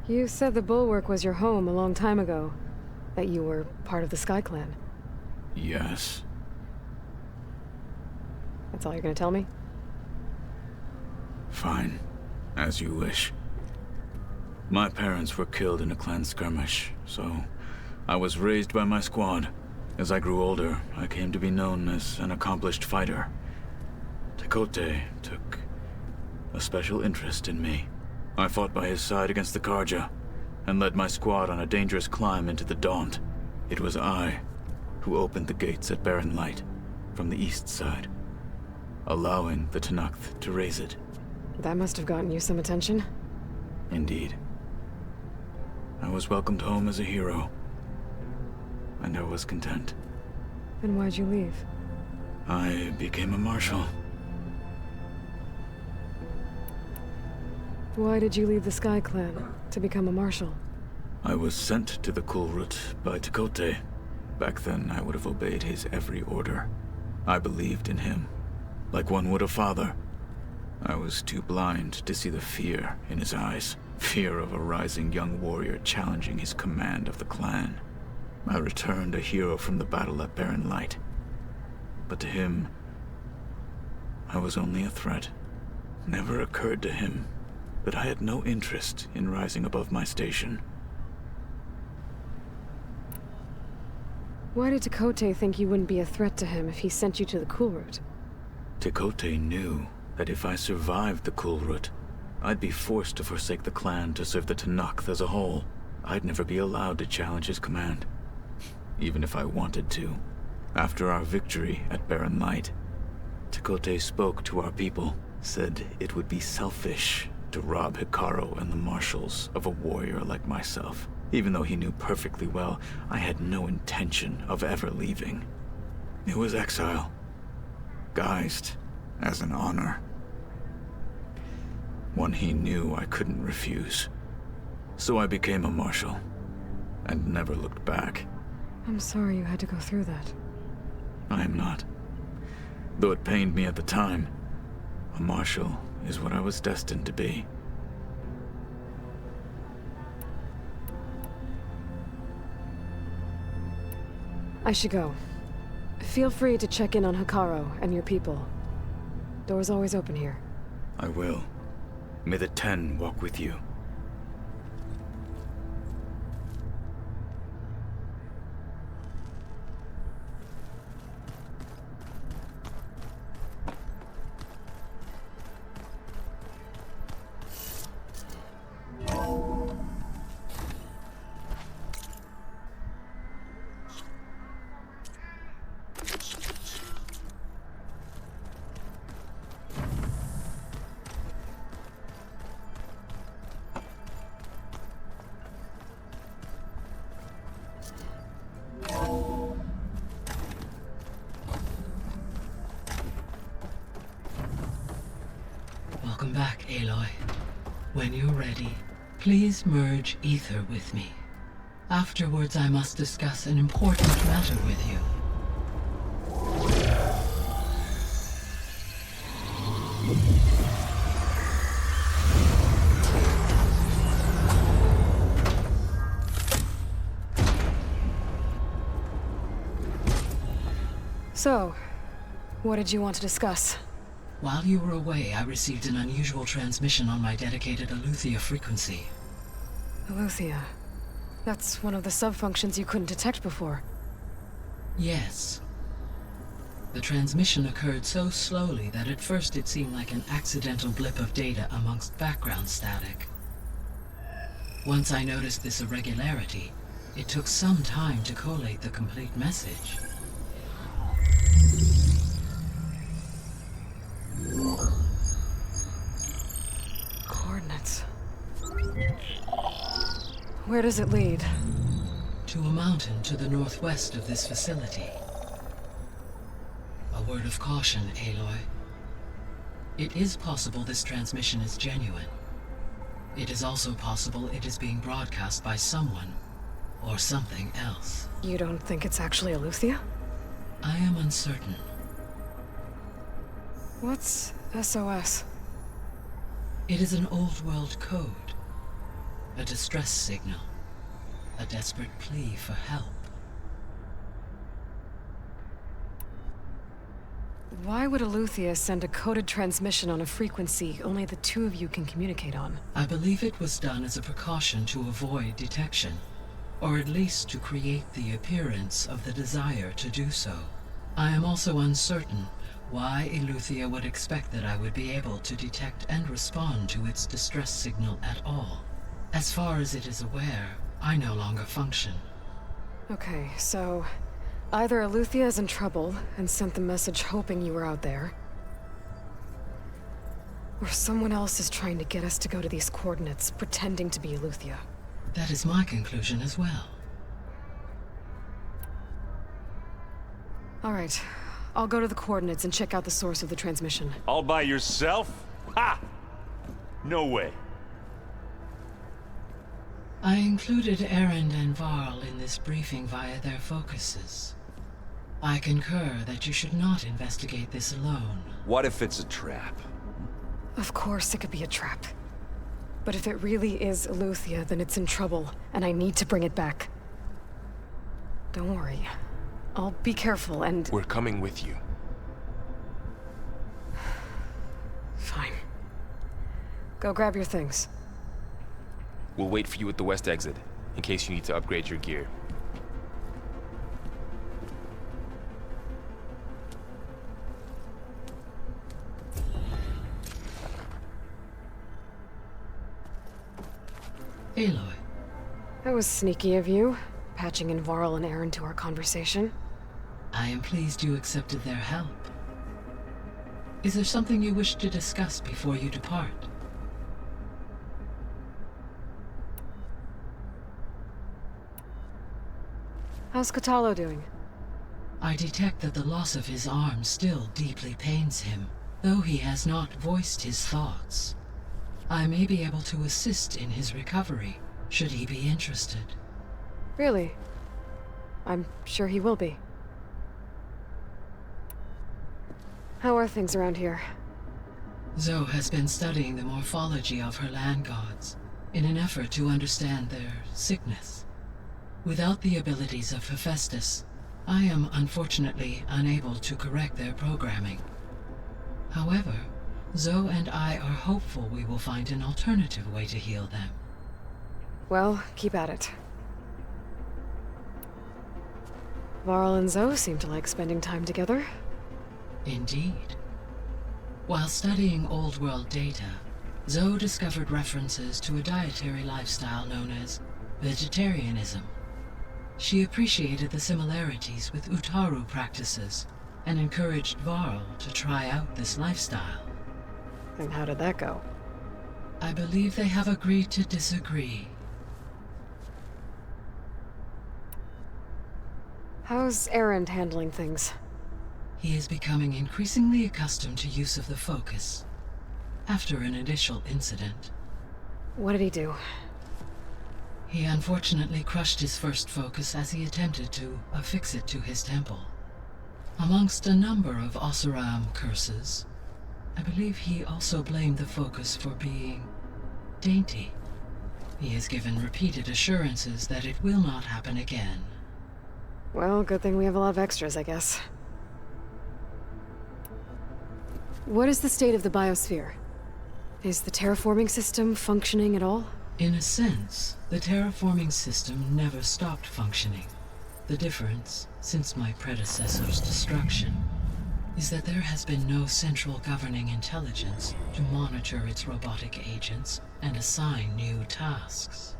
You said the Bulwark was your home a long time ago. That you were part of the Sky Clan. Yes. That's all you're gonna tell me? Fine. As you wish. My parents were killed in a clan skirmish, so I was raised by my squad. As I grew older, I came to be known as an accomplished fighter. Tekote took a special interest in me. I fought by his side against the Karja, and led my squad on a dangerous climb into the Daunt. It was I who opened the gates at Barren Light, from the east side, allowing the Tenakth to raise it. That must have gotten you some attention. Indeed. I was welcomed home as a hero, and I was content. Then why'd you leave? I became a marshal. Why did you leave the Sky Clan to become a marshal? I was sent to the Kulrut by Tekote. Back then, I would have obeyed his every order. I believed in him, like one would a father. I was too blind to see the fear in his eyes. Fear of a rising young warrior challenging his command of the clan. I returned a hero from the battle at Barren Light. But to him, I was only a threat. Never occurred to him that I had no interest in rising above my station. Why did Tekote think you wouldn't be a threat to him if he sent you to the Kulrut? Tekote knew that if I survived the Kulrut, I'd be forced to forsake the clan to serve the Tenakth as a whole. I'd never be allowed to challenge his command, even if I wanted to. After our victory at Barren Light, Tekote spoke to our people, said it would be selfish to rob Hikaru and the marshals of a warrior like myself, even though he knew perfectly well I had no intention of ever leaving. It was exile, guised as an honor. One he knew I couldn't refuse. So I became a marshal, and never looked back. I'm sorry you had to go through that. I am not. Though it pained me at the time, a marshal is what I was destined to be. I should go. Feel free to check in on Hikaru and your people. Door's always open here. I will. May the 10 walk with you. Welcome back, Aloy. When you're ready, please merge ether with me. Afterwards, I must discuss an important matter with you. So, what did you want to discuss? While you were away, I received an unusual transmission on my dedicated Aletheia frequency. Aletheia. That's one of the sub-functions you couldn't detect before. Yes. The transmission occurred so slowly that at first it seemed like an accidental blip of data amongst background static. Once I noticed this irregularity, it took some time to collate the complete message. Coordinates. Where does it lead? To a mountain to the northwest of this facility. A word of caution, Aloy. It is possible this transmission is genuine. It is also possible it is being broadcast by someone or something else. You don't think it's actually Aletheia? I am uncertain. What's SOS? It is an old world code. A distress signal. A desperate plea for help. Why would Aletheia send a coded transmission on a frequency only the two of you can communicate on? I believe it was done as a precaution to avoid detection, or at least to create the appearance of the desire to do so. I am also uncertain why Aletheia would expect that I would be able to detect and respond to its distress signal at all. As far as it is aware, I no longer function. Okay, so either Aletheia is in trouble and sent the message hoping you were out there, or someone else is trying to get us to go to these coordinates, pretending to be Aletheia. That is my conclusion as well. All right, I'll go to the coordinates and check out the source of the transmission. All by yourself? Ha! No way. I included Erend and Varl in this briefing via their focuses. I concur that you should not investigate this alone. What if it's a trap? Of course it could be a trap. But if it really is Aletheia, then it's in trouble, and I need to bring it back. Don't worry. I'll be careful and... We're coming with you. Fine. Go grab your things. We'll wait for you at the west exit, in case you need to upgrade your gear. Aloy. That was sneaky of you, patching in Varl and Erend to our conversation. I am pleased you accepted their help. Is there something you wish to discuss before you depart? How's Kotallo doing? I detect that the loss of his arm still deeply pains him, though he has not voiced his thoughts. I may be able to assist in his recovery, should he be interested. Really? I'm sure he will be. How are things around here? Zoe has been studying the morphology of her land gods in an effort to understand their sickness. Without the abilities of Hephaestus, I am unfortunately unable to correct their programming. However, Zoe and I are hopeful we will find an alternative way to heal them. Well, keep at it. Varl and Zoe seem to like spending time together. Indeed. While studying Old World data, Zoe discovered references to a dietary lifestyle known as vegetarianism. She appreciated the similarities with Utaru practices and encouraged Varl to try out this lifestyle. And how did that go? I believe they have agreed to disagree. How's Erend handling things? He is becoming increasingly accustomed to use of the focus, after an initial incident. What did he do? He unfortunately crushed his first focus as he attempted to affix it to his temple. Amongst a number of Oseram curses, I believe he also blamed the focus for being dainty. He has given repeated assurances that it will not happen again. Well, good thing we have a lot of extras, I guess. What is the state of the biosphere? Is the terraforming system functioning at all? In a sense, the terraforming system never stopped functioning. The difference, since my predecessor's destruction, is that there has been no central governing intelligence to monitor its robotic agents and assign new tasks.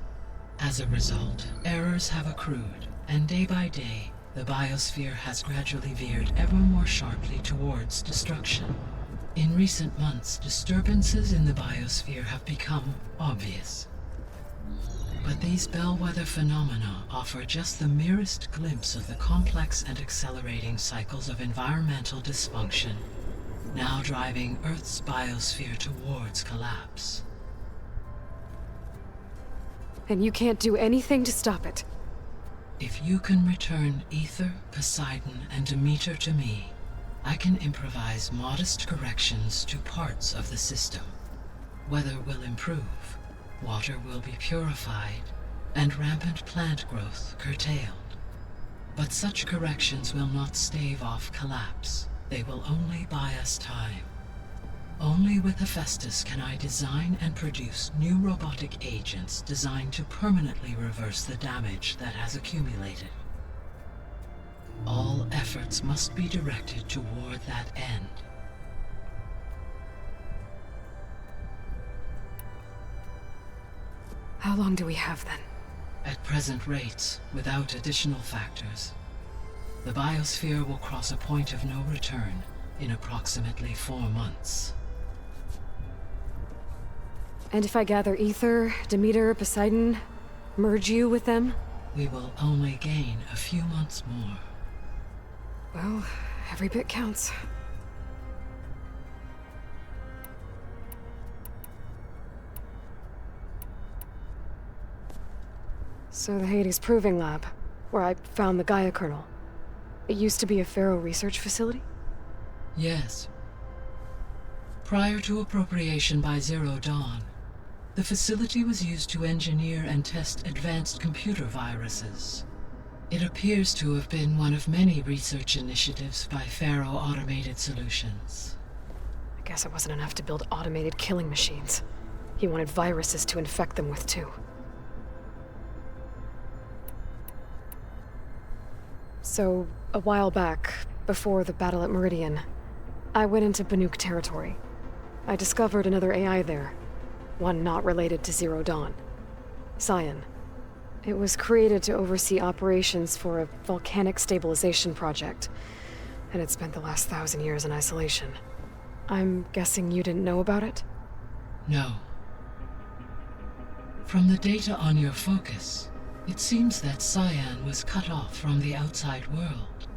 As a result, errors have accrued, and day by day, the biosphere has gradually veered ever more sharply towards destruction. In recent months, disturbances in the biosphere have become obvious. But these bellwether phenomena offer just the merest glimpse of the complex and accelerating cycles of environmental dysfunction, now driving Earth's biosphere towards collapse. And you can't do anything to stop it? If you can return Ether, Poseidon, and Demeter to me, I can improvise modest corrections to parts of the system. Weather will improve, water will be purified, and rampant plant growth curtailed. But such corrections will not stave off collapse. They will only buy us time. Only with Hephaestus can I design and produce new robotic agents designed to permanently reverse the damage that has accumulated. All efforts must be directed toward that end. How long do we have then? At present rates, without additional factors, the biosphere will cross a point of no return in approximately 4 months. And if I gather Ether, Demeter, Poseidon, merge you with them? We will only gain a few months more. Well, every bit counts. So the Hades Proving Lab, where I found the Gaia kernel. It used to be a Pharaoh research facility? Yes. Prior to appropriation by Zero Dawn, the facility was used to engineer and test advanced computer viruses. It appears to have been one of many research initiatives by Pharaoh Automated Solutions. I guess it wasn't enough to build automated killing machines. He wanted viruses to infect them with too. So, a while back, before the battle at Meridian, I went into Banuk territory. I discovered another AI there, one not related to Zero Dawn. Cyan. It was created to oversee operations for a volcanic stabilization project, and it spent the last 1,000 years in isolation. I'm guessing you didn't know about it? No. From the data on your focus, it seems that Cyan was cut off from the outside world,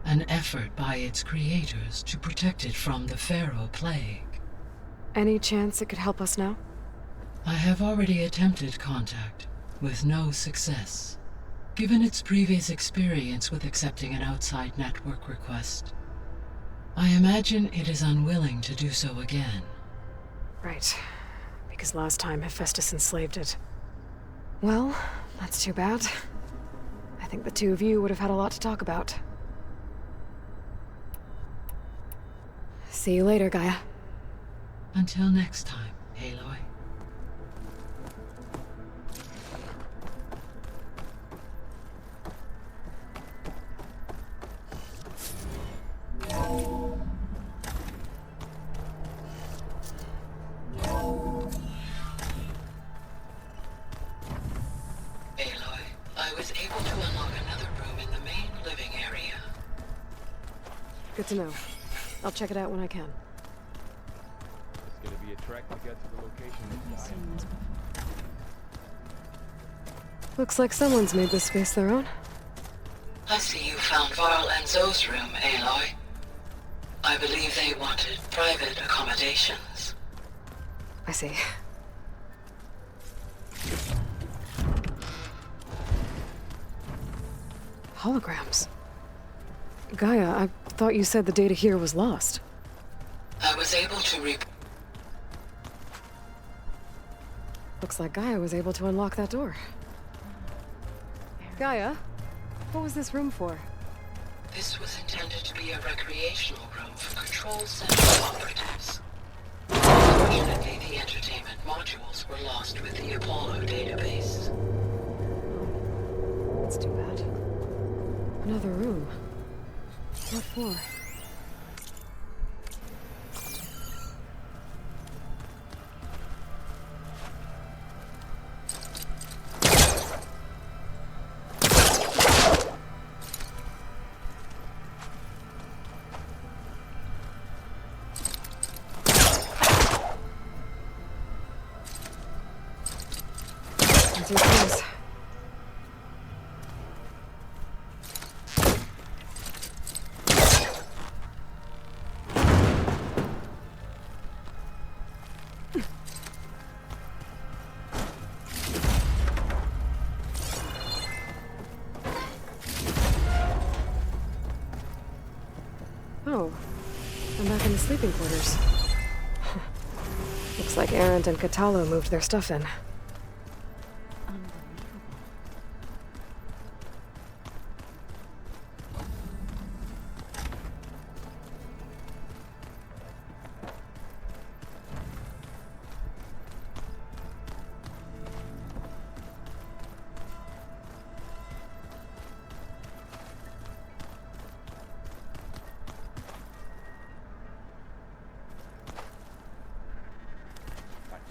an effort by its creators to protect it from the Pharaoh plague. Any chance it could help us now? I have already attempted contact, with no success. Given its previous experience with accepting an outside network request, I imagine it is unwilling to do so again. Right. Because last time Hephaestus enslaved it. Well, that's too bad. I think the two of you would have had a lot to talk about. See you later, Gaia. Until next time, Aloy. Good to know. I'll check it out when I can. It's gonna be a trek to get to the location. Looks like someone's made this space their own. I see you found Varl and Zoe's room, Aloy. I believe they wanted private accommodations. I see. Holograms. Gaia, I thought you said the data here was lost. I was able to Looks like Gaia was able to unlock that door. Gaia, what was this room for? This was intended to be a recreational room for Control Center operatives. Unfortunately, the entertainment modules were lost with the Apollo database. That's too bad. Another room. What for? That's your place. Oh, I'm back in the sleeping quarters. Looks like Arendt and Catalo moved their stuff in.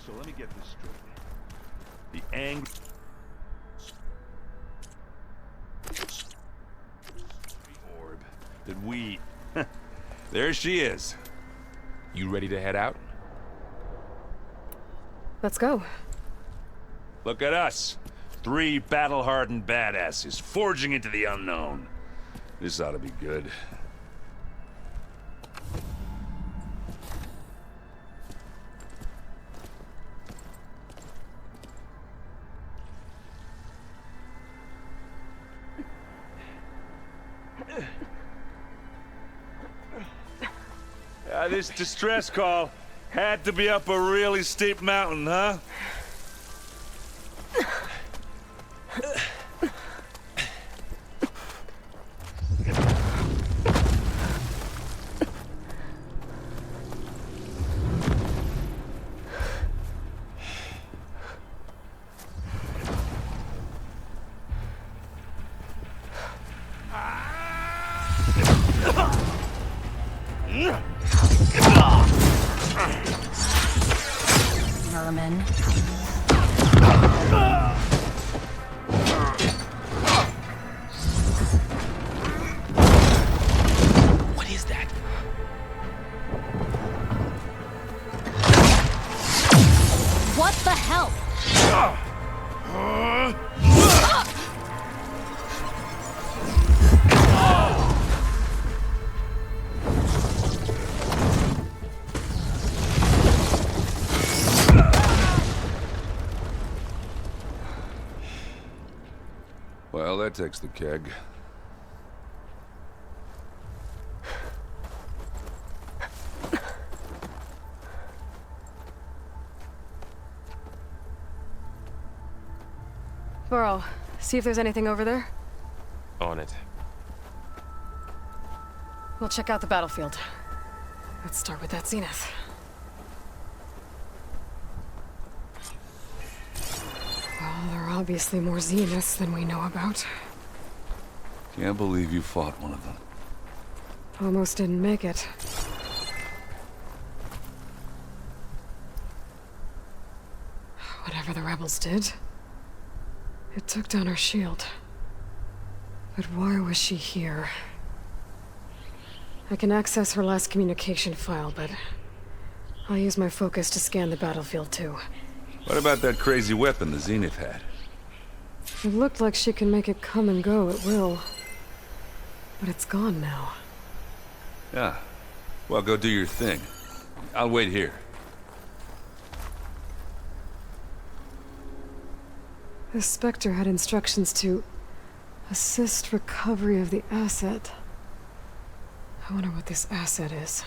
So let me get this straight. The angry orb that we... There she is. You ready to head out? Let's go. Look at us. 3 battle-hardened badasses forging into the unknown. This ought to be good. This distress call had to be up a really steep mountain, huh? Vermin. What is that? What the hell? Well, that takes the keg. Burrow, see if there's anything over there. On it. We'll check out the battlefield. Let's start with that zenith. Well, there are obviously more zeniths than we know about. Can't believe you fought one of them. Almost didn't make it. Whatever the rebels did, it took down our shield. But why was she here? I can access her last communication file, but I'll use my focus to scan the battlefield too. What about that crazy weapon the Zenith had? It looked like she can make it come and go at will. But it's gone now. Yeah. Well, go do your thing. I'll wait here. The Spectre had instructions to assist recovery of the asset. I wonder what this asset is.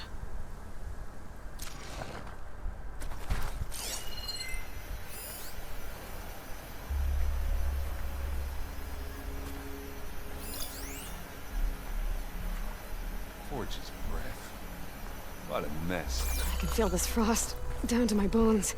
Forge's breath. What a mess. I can feel this frost down to my bones.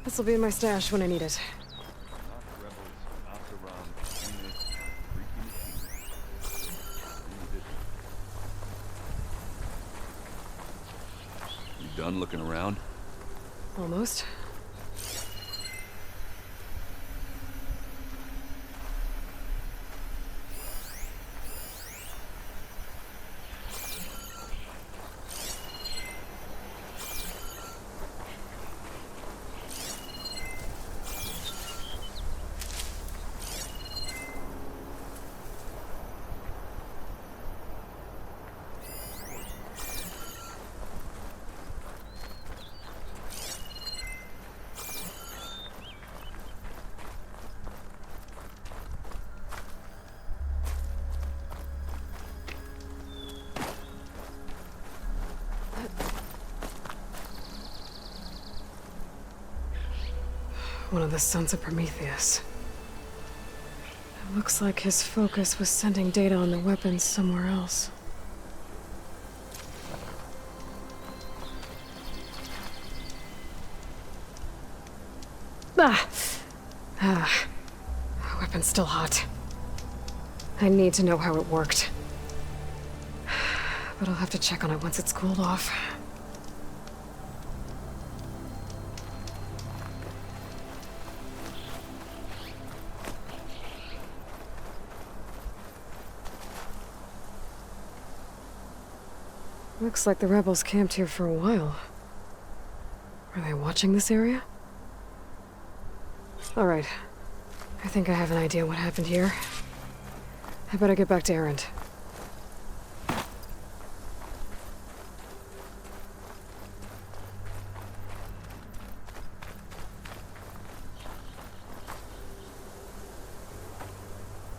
This will be in my stash when I need it. You done looking around? Almost. One of the sons of Prometheus. It looks like his focus was sending data on the weapons somewhere else. The weapon's still hot. I need to know how it worked. But I'll have to check on it once it's cooled off. Looks like the rebels camped here for a while. Are they watching this area? All right. I think I have an idea what happened here. I better get back to Erend.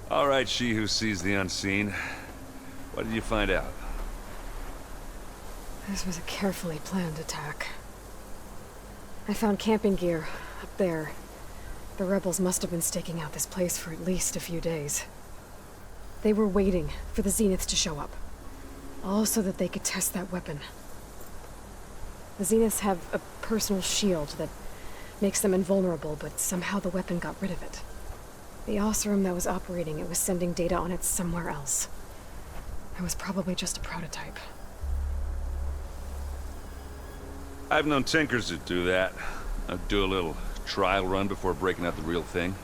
All right, she who sees the unseen. What did you find out? This was a carefully planned attack. I found camping gear up there. The rebels must have been staking out this place for at least a few days. They were waiting for the Zeniths to show up. All so that they could test that weapon. The Zeniths have a personal shield that makes them invulnerable, but somehow the weapon got rid of it. The Oseram that was operating it was sending data on it somewhere else. It was probably just a prototype. I've known tinkers that do that. I'd do a little trial run before breaking out the real thing.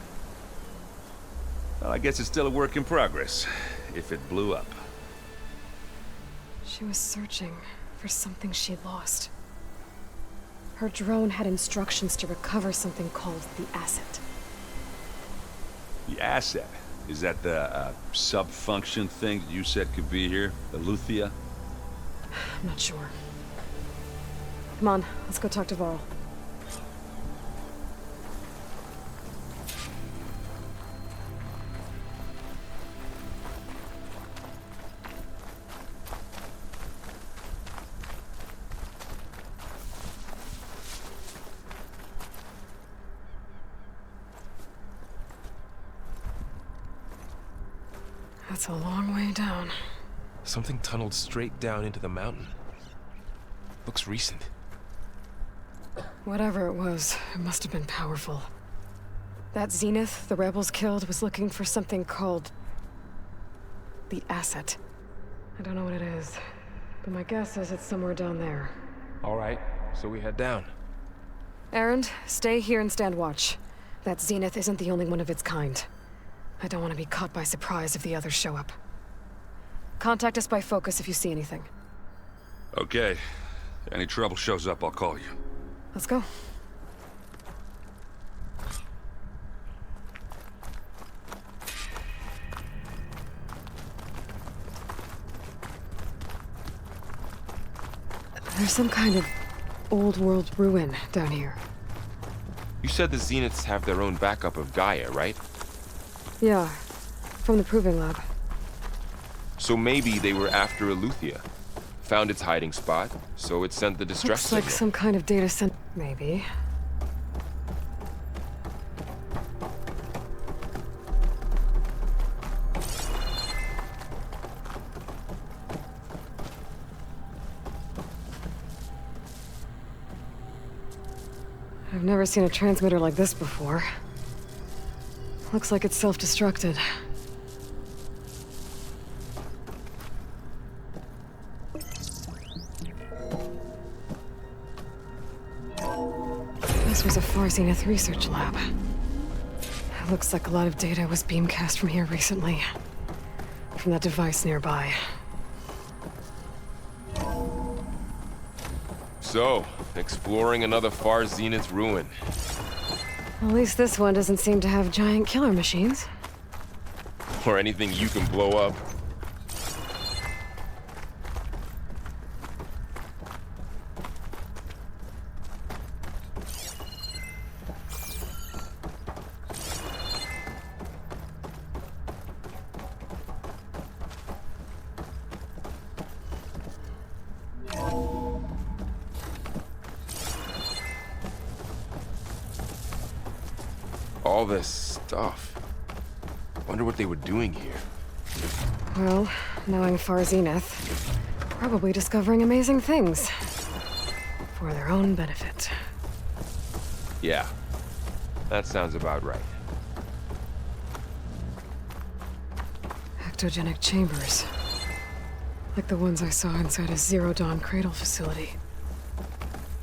Well, I guess it's still a work in progress, if it blew up. She was searching for something she lost. Her drone had instructions to recover something called the asset. The asset? Is that the sub-function thing that you said could be here? The Luthia? I'm not sure. Come on, let's go talk to Varl. That's a long way down. Something tunneled straight down into the mountain. Looks recent. Whatever it was, it must have been powerful. That Zenith the rebels killed was looking for something called the asset. I don't know what it is, but my guess is it's somewhere down there. All right, so we head down. Erend, stay here and stand watch. That Zenith isn't the only one of its kind. I don't want to be caught by surprise if the others show up. Contact us by focus if you see anything. Okay. Any trouble shows up, I'll call you. Let's go. There's some kind of old world ruin down here. You said the Zeniths have their own backup of Gaia, right? Yeah, from the proving lab. So maybe they were after Eleuthia. Found its hiding spot, so it sent the distress Looks like signal. some kind of data center. Maybe. I've never seen a transmitter like this before. Looks like it's self-destructed. This was a Far Zenith research lab. It looks like a lot of data was beamcast from here recently. From that device nearby. So, exploring another Far Zenith ruin. At least this one doesn't seem to have giant killer machines. Or anything you can blow up. All this stuff. Wonder what they were doing here. Well, knowing Far Zenith, probably discovering amazing things. For their own benefit. Yeah, that sounds about right. Ectogenic chambers. Like the ones I saw inside a Zero Dawn cradle facility.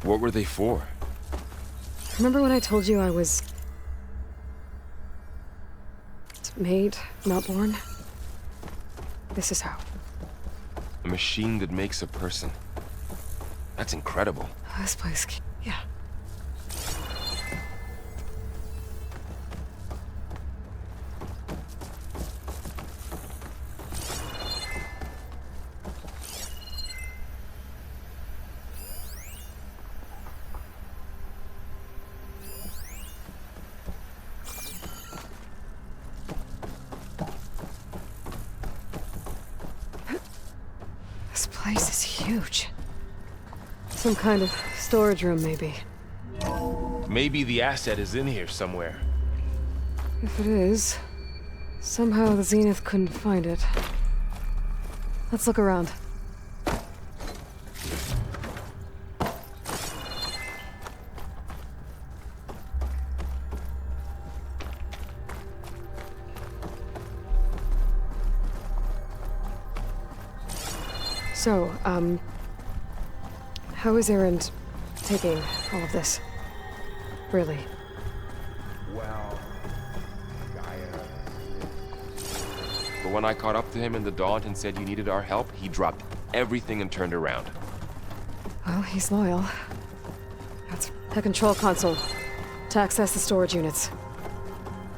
What were they for? Remember when I told you I was... made, not born? This is how. A machine that makes a person. That's incredible. This place... yeah. This place is huge. Some kind of storage room, maybe. Maybe the asset is in here somewhere. If it is, somehow the Zenith couldn't find it. Let's look around. So, how is Erend taking all of this? Really? Well, Gaia But when I caught up to him in the Daunt and said you needed our help, he dropped everything and turned around. Well, he's loyal. That's the control console. To access the storage units.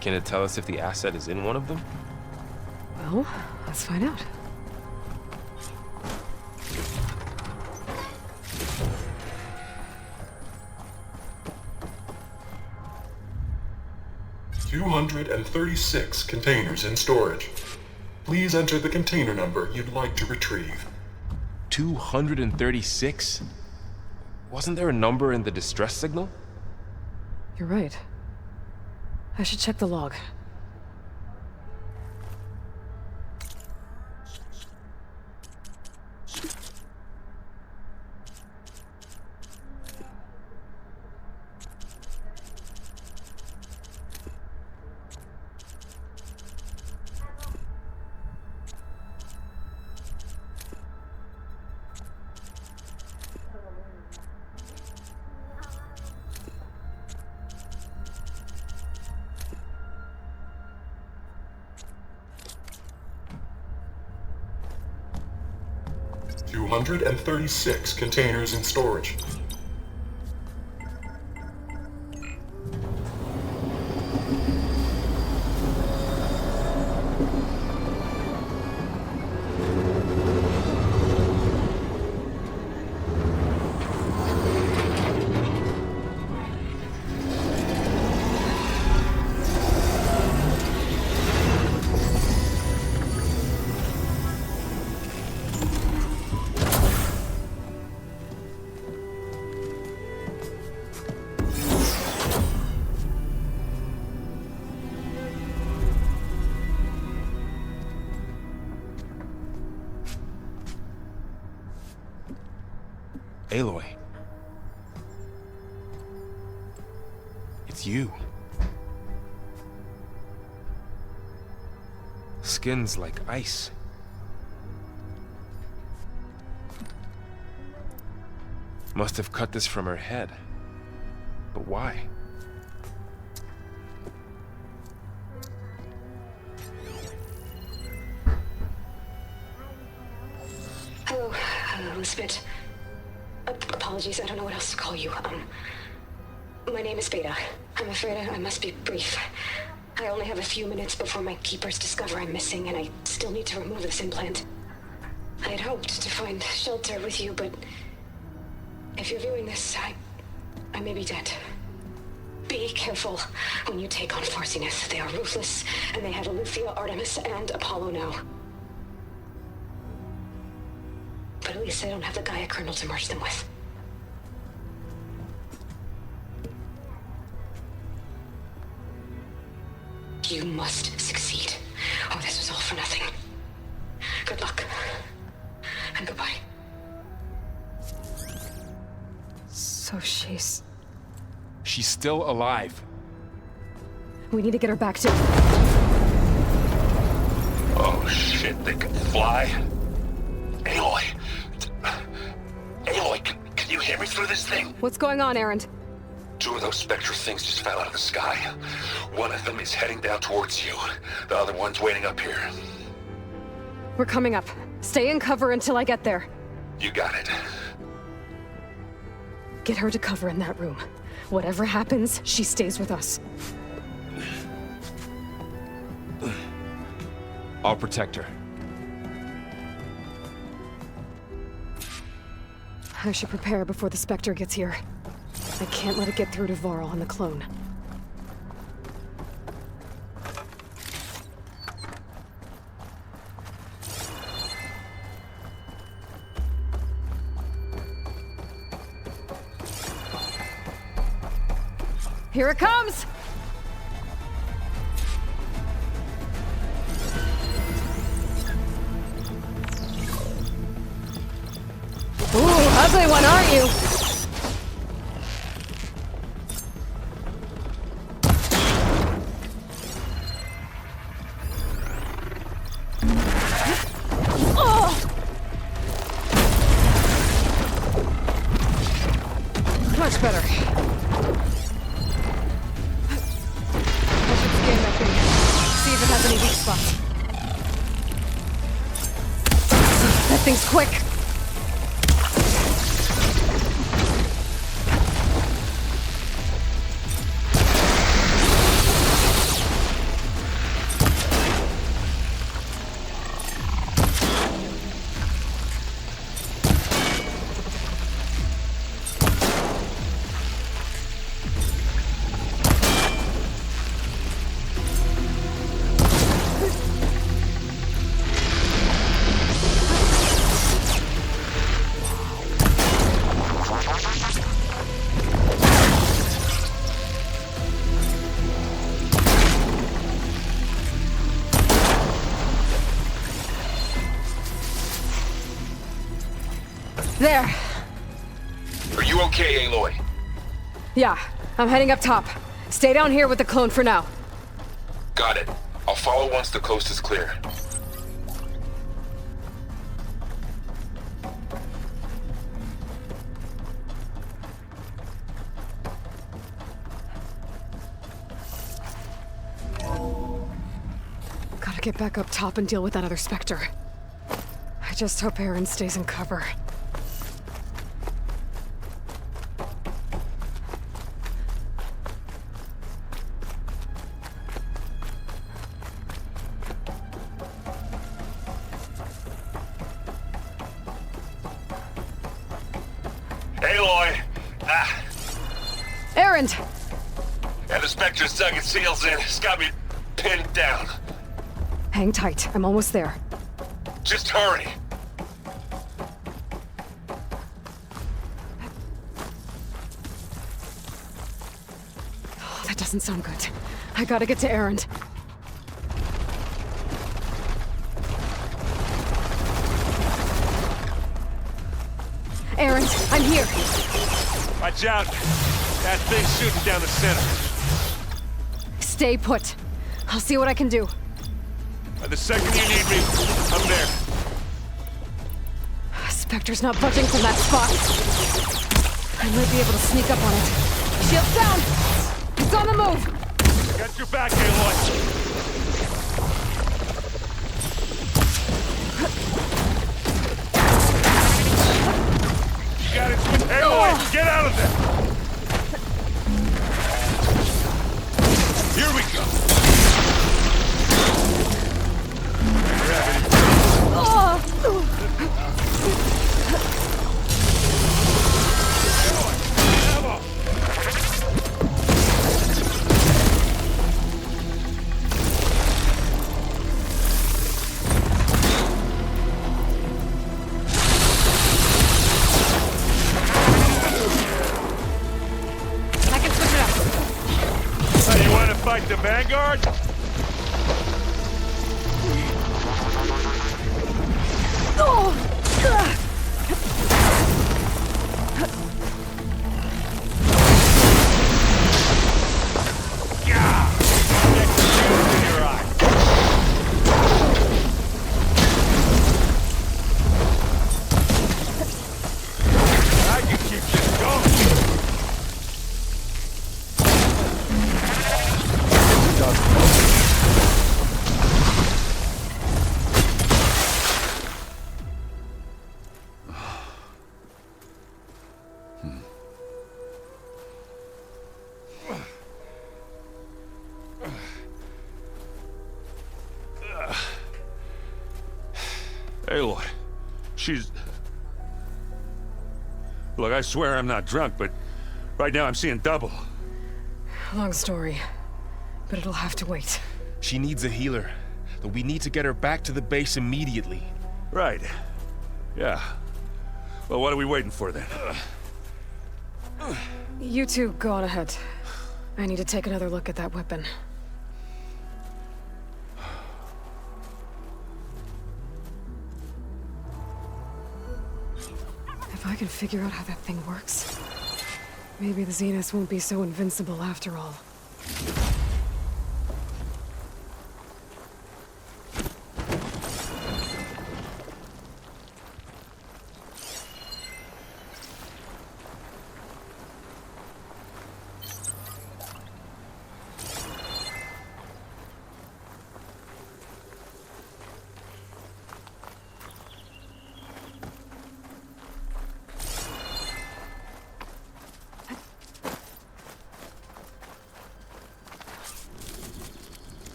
Can it tell us if the asset is in one of them? Well, let's find out. $236 containers in storage. Please enter the container number you'd like to retrieve. 236? Wasn't there a number in the distress signal? You're right. I should check the log. $236 containers in storage. Aloy. It's you. Skin's like ice. Must have cut this from her head. But why? Hello, Elizabeth. Apologies, I don't know what else to call you. My name is Beta. I'm afraid I must be brief. I only have a few minutes before my keepers discover I'm missing, and I still need to remove this implant. I had hoped to find shelter with you, but if you're viewing this, I may be dead. Be careful when you take on Far Zenith. They are ruthless, and they have Eleuthia, Artemis, and Apollo now. But at least they don't have the Gaia kernel to merge them with. You must succeed, or this was all for nothing. Good luck, and goodbye. So she's still alive. We need to get her back to... Oh shit, they can fly? Aloy! Aloy, can you hear me through this thing? What's going on, Erend? 2 of those spectral things just fell out of the sky. One of them is heading down towards you. The other one's waiting up here. We're coming up. Stay in cover until I get there. You got it. Get her to cover in that room. Whatever happens, she stays with us. I'll protect her. I should prepare before the Spectre gets here. I can't let it get through to Varl and the clone. Here it comes! Ooh, ugly one, aren't you? Oh! Much better. I should scan that thing. See if it has any weak spots. things quick! There! Are you okay, Aloy? Yeah, I'm heading up top. Stay down here with the clone for now. Got it. I'll follow once the coast is clear. Gotta get back up top and deal with that other Spectre. I just hope Aaron stays in cover. Aloy! Aaron! And the Spectre's dug its heels in. It's got me pinned down. Hang tight, I'm almost there. Just hurry. Oh, that doesn't sound good. I gotta get to Aaron. Aaron, I'm here. Watch out. That thing's shooting down the center. Stay put. I'll see what I can do. The second you need me, I'm there. Spectre's not budging from that spot. I might be able to sneak up on it. Shields down! It's on the move! Got your back, Aloy. You got it. Aloy, get out of there! Here we go. I can switch it up. You want to fight the Vanguard? Aloy, she's... Look, I swear I'm not drunk, but right now I'm seeing double. Long story, but it'll have to wait. She needs a healer, but we need to get her back to the base immediately. Right. Yeah. Well, what are we waiting for then? You two go on ahead. I need to take another look at that weapon. If I can figure out how that thing works, maybe the Zeniths won't be so invincible after all.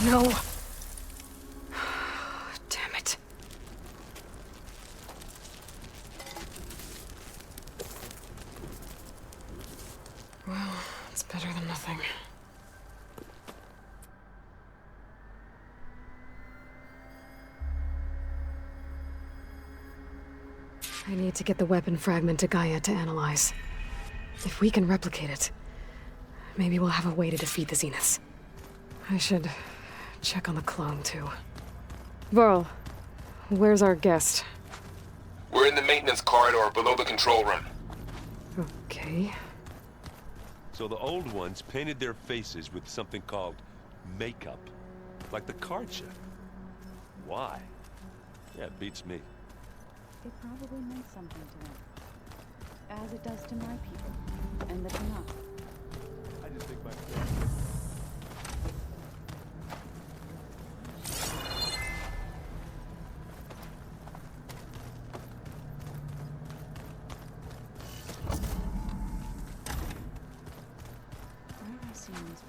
no. Damn it. Well, it's better than nothing. I need to get the weapon fragment to Gaia to analyze. If we can replicate it, maybe we'll have a way to defeat the Zeniths. I should check on the clone, too. Varl, where's our guest? We're in the maintenance corridor below the control room. Okay. So the old ones painted their faces with something called makeup. Like the card show. Why? Yeah, it beats me. It probably meant something to them. As it does to my people. And the Tanakh. I just think my... Where have I seen this before?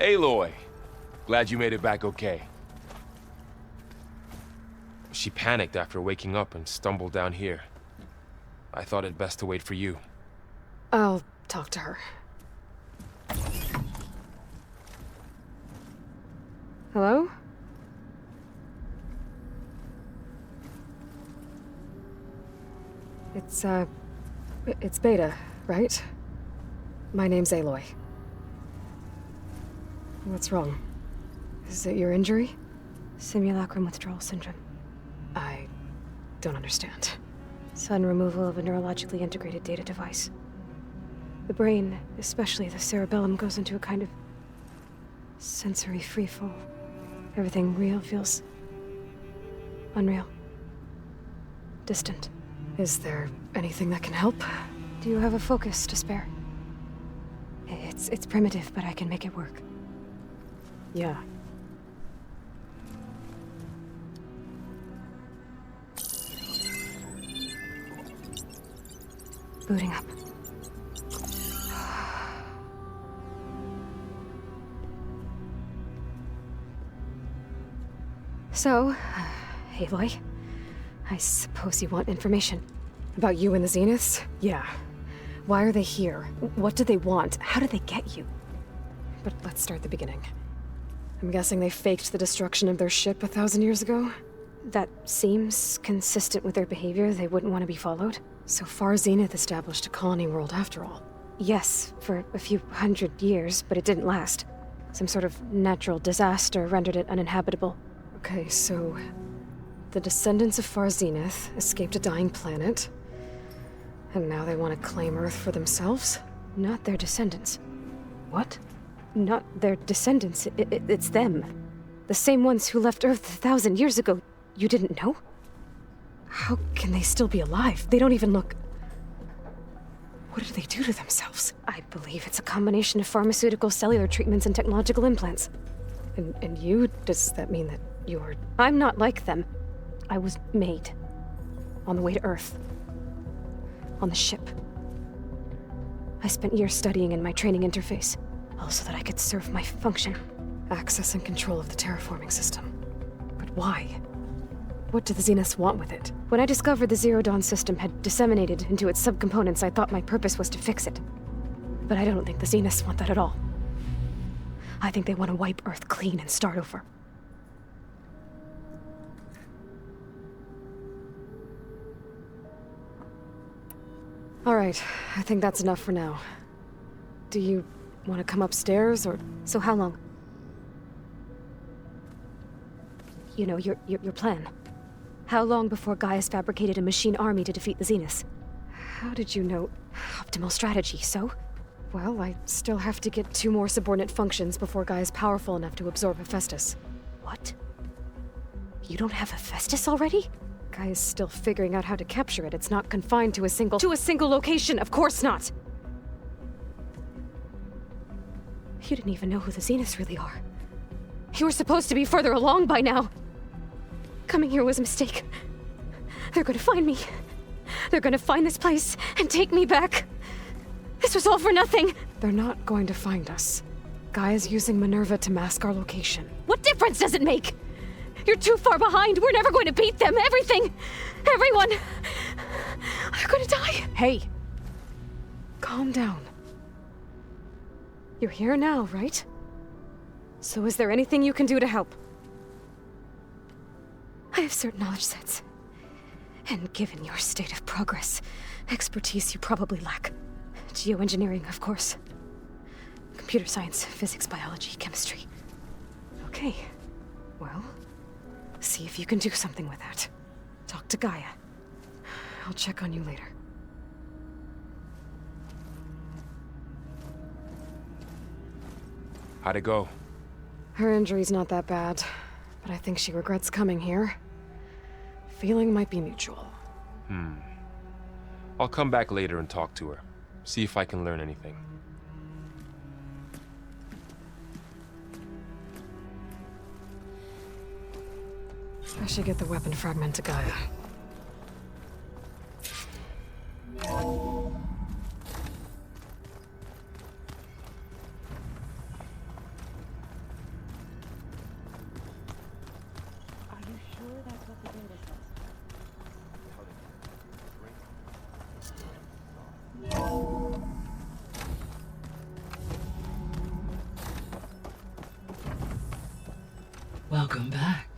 Aloy! Glad you made it back okay. She panicked after waking up and stumbled down here. I thought it best to wait for you. I'll talk to her. Hello? It's Beta, right? My name's Aloy. What's wrong? Is it your injury? Simulacrum withdrawal syndrome. I don't understand. Sudden removal of a neurologically integrated data device. The brain, especially the cerebellum, goes into a kind of sensory freefall. Everything real feels unreal. Distant. Is there anything that can help? Do you have a focus to spare? It's primitive, but I can make it work. Yeah. Booting up. So, Aloy, I suppose you want information. About you and the Zeniths? Yeah. Why are they here? What do they want? How did they get you? But let's start at the beginning. I'm guessing they faked the destruction of their ship 1,000 years ago? That seems consistent with their behavior. They wouldn't want to be followed. So far, Zenith established a colony world after all. Yes, for a few hundred years, but it didn't last. Some sort of natural disaster rendered it uninhabitable. Okay, so the descendants of Far Zenith escaped a dying planet, and now they want to claim Earth for themselves? Not their descendants. What? Not their descendants. It's them. The same ones who left Earth 1,000 years ago. You didn't know? How can they still be alive? They don't even look... What do they do to themselves? I believe it's a combination of pharmaceutical, cellular treatments, and technological implants. And you? Does that mean that you're... I'm not like them. I was made. On the way to Earth. On the ship. I spent years studying in my training interface, all so that I could serve my function. Access and control of the terraforming system. But why? What do the Zeniths want with it? When I discovered the Zero Dawn system had disseminated into its subcomponents, I thought my purpose was to fix it. But I don't think the Zeniths want that at all. I think they want to wipe Earth clean and start over. All right, I think that's enough for now. Do you want to come upstairs, or... So how long? You know, your plan. How long before Gaia's fabricated a machine army to defeat the Zeniths? How did you know? Optimal strategy, so? Well, I still have to get 2 more subordinate functions before Gaia's powerful enough to absorb Hephaestus. What? You don't have Hephaestus already? Gaia's still figuring out how to capture it. It's not confined to a single location, of course not! You didn't even know who the Zeniths really are. You were supposed to be further along by now. Coming here was a mistake. They're gonna find me. They're gonna find this place and take me back. This was all for nothing. They're not going to find us. Gaia's using Minerva to mask our location. What difference does it make? You're too far behind. We're never going to beat them. Everything. Everyone. They're gonna die. Hey. Calm down. You're here now, right? So is there anything you can do to help? I have certain knowledge sets. And given your state of progress, expertise you probably lack. Geoengineering, of course. Computer science, physics, biology, chemistry. Okay. Well, see if you can do something with that. Talk to Gaia. I'll check on you later. How'd it go? Her injury's not that bad, but I think she regrets coming here. Feeling might be mutual. I'll come back later and talk to her. See if I can learn anything. I should get the weapon fragment to Gaia. Welcome back.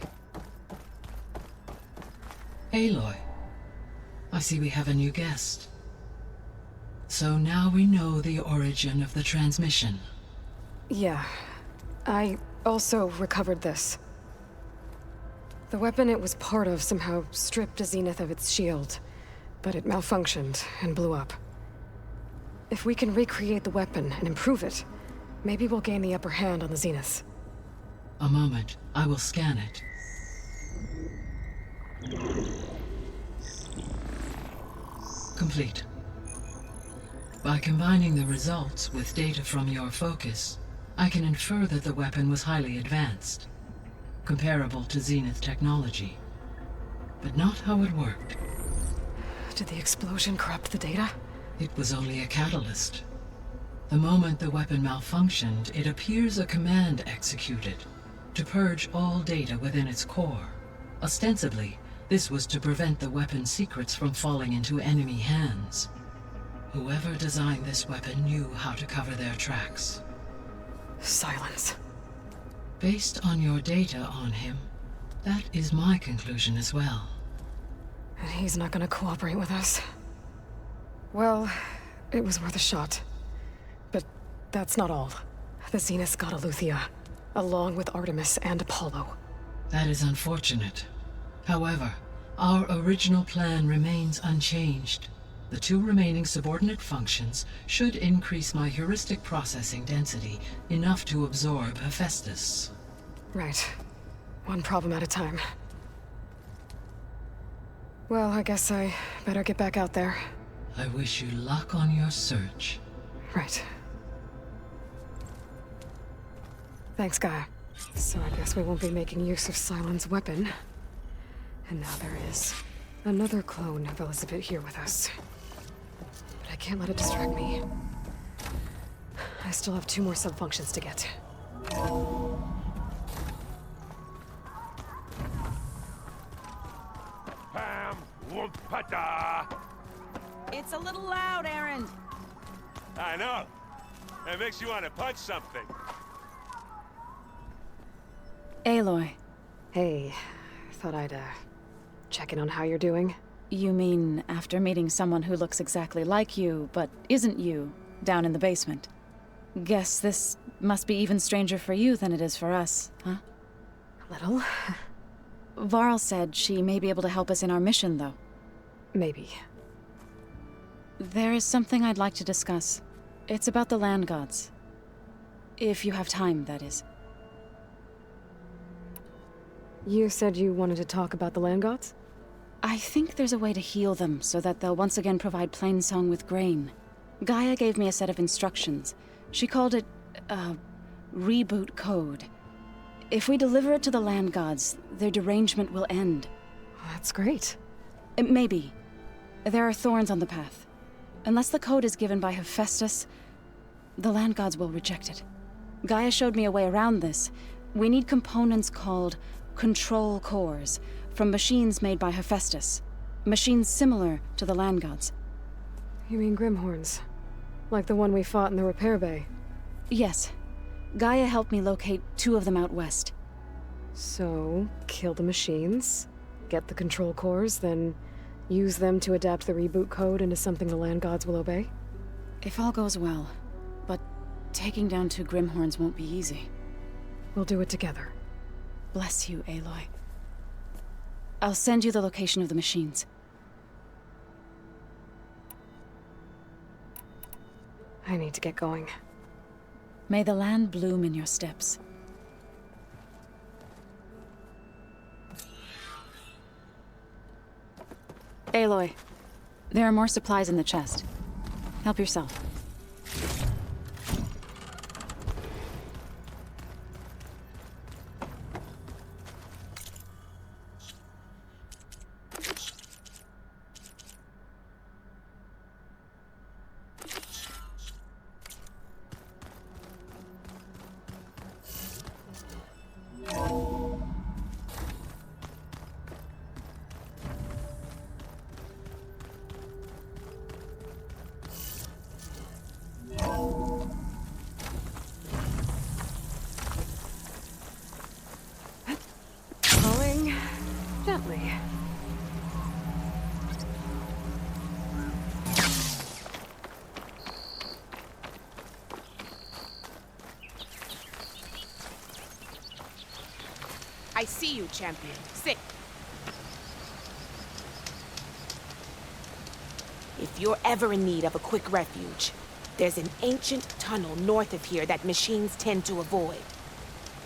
Aloy, I see we have a new guest. So now we know the origin of the transmission. Yeah. I also recovered this. The weapon it was part of somehow stripped a Zenith of its shield, but it malfunctioned and blew up. If we can recreate the weapon and improve it, maybe we'll gain the upper hand on the Zeniths. A moment, I will scan it. Complete. By combining the results with data from your focus, I can infer that the weapon was highly advanced, comparable to Zenith technology, but not how it worked. Did the explosion corrupt the data? It was only a catalyst. The moment the weapon malfunctioned, it appears a command executed to purge all data within its core. Ostensibly, this was to prevent the weapon's secrets from falling into enemy hands. Whoever designed this weapon knew how to cover their tracks. Silence. Based on your data on him, that is my conclusion as well. And he's not gonna cooperate with us. Well, it was worth a shot. But that's not all. The Zeniths got Eleuthia, along with Artemis and Apollo. That is unfortunate. However, our original plan remains unchanged. The 2 remaining subordinate functions should increase my heuristic processing density enough to absorb Hephaestus. Right. One problem at a time. Well, I guess I better get back out there. I wish you luck on your search. Right. Thanks, Gaia. So I guess we won't be making use of Cylon's weapon. And now there is another clone of Elizabeth here with us. But I can't let it distract me. I still have 2 more sub-functions to get. Pam Wumpata! It's a little loud, Aaron. I know. That makes you want to punch something. Aloy. Hey, thought I'd, check in on how you're doing. You mean after meeting someone who looks exactly like you, but isn't you, down in the basement? Guess this must be even stranger for you than it is for us, huh? A little. Varl said she may be able to help us in our mission, though. Maybe. There is something I'd like to discuss. It's about the land gods. If you have time, that is. You said you wanted to talk about the land gods? I think there's a way to heal them so that they'll once again provide Plainsong with grain. Gaia gave me a set of instructions. She called it, reboot code. If we deliver it to the land gods, their derangement will end. That's great. Maybe. There are thorns on the path. Unless the code is given by Hephaestus, the land gods will reject it. Gaia showed me a way around this. We need components called control cores from machines made by Hephaestus. Machines similar to the land gods. You mean Grimhorns? Like the one we fought in the repair bay? Yes. Gaia helped me locate 2 of them out west. So, kill the machines, get the control cores, then use them to adapt the reboot code into something the land gods will obey? If all goes well. But taking down 2 Grimhorns won't be easy. We'll do it together. Bless you, Aloy. I'll send you the location of the machines. I need to get going. May the land bloom in your steps. Aloy, there are more supplies in the chest. Help yourself. Going gently. I see you, champion. Sit. If you're ever in need of a quick refuge, there's an ancient tunnel north of here that machines tend to avoid.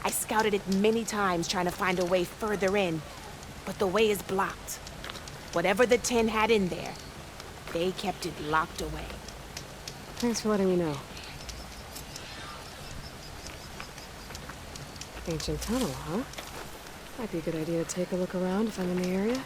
I scouted it many times trying to find a way further in, but the way is blocked. Whatever the 10 had in there, they kept it locked away. Thanks for letting me know. Ancient tunnel, huh? Might be a good idea to take a look around if I'm in the area.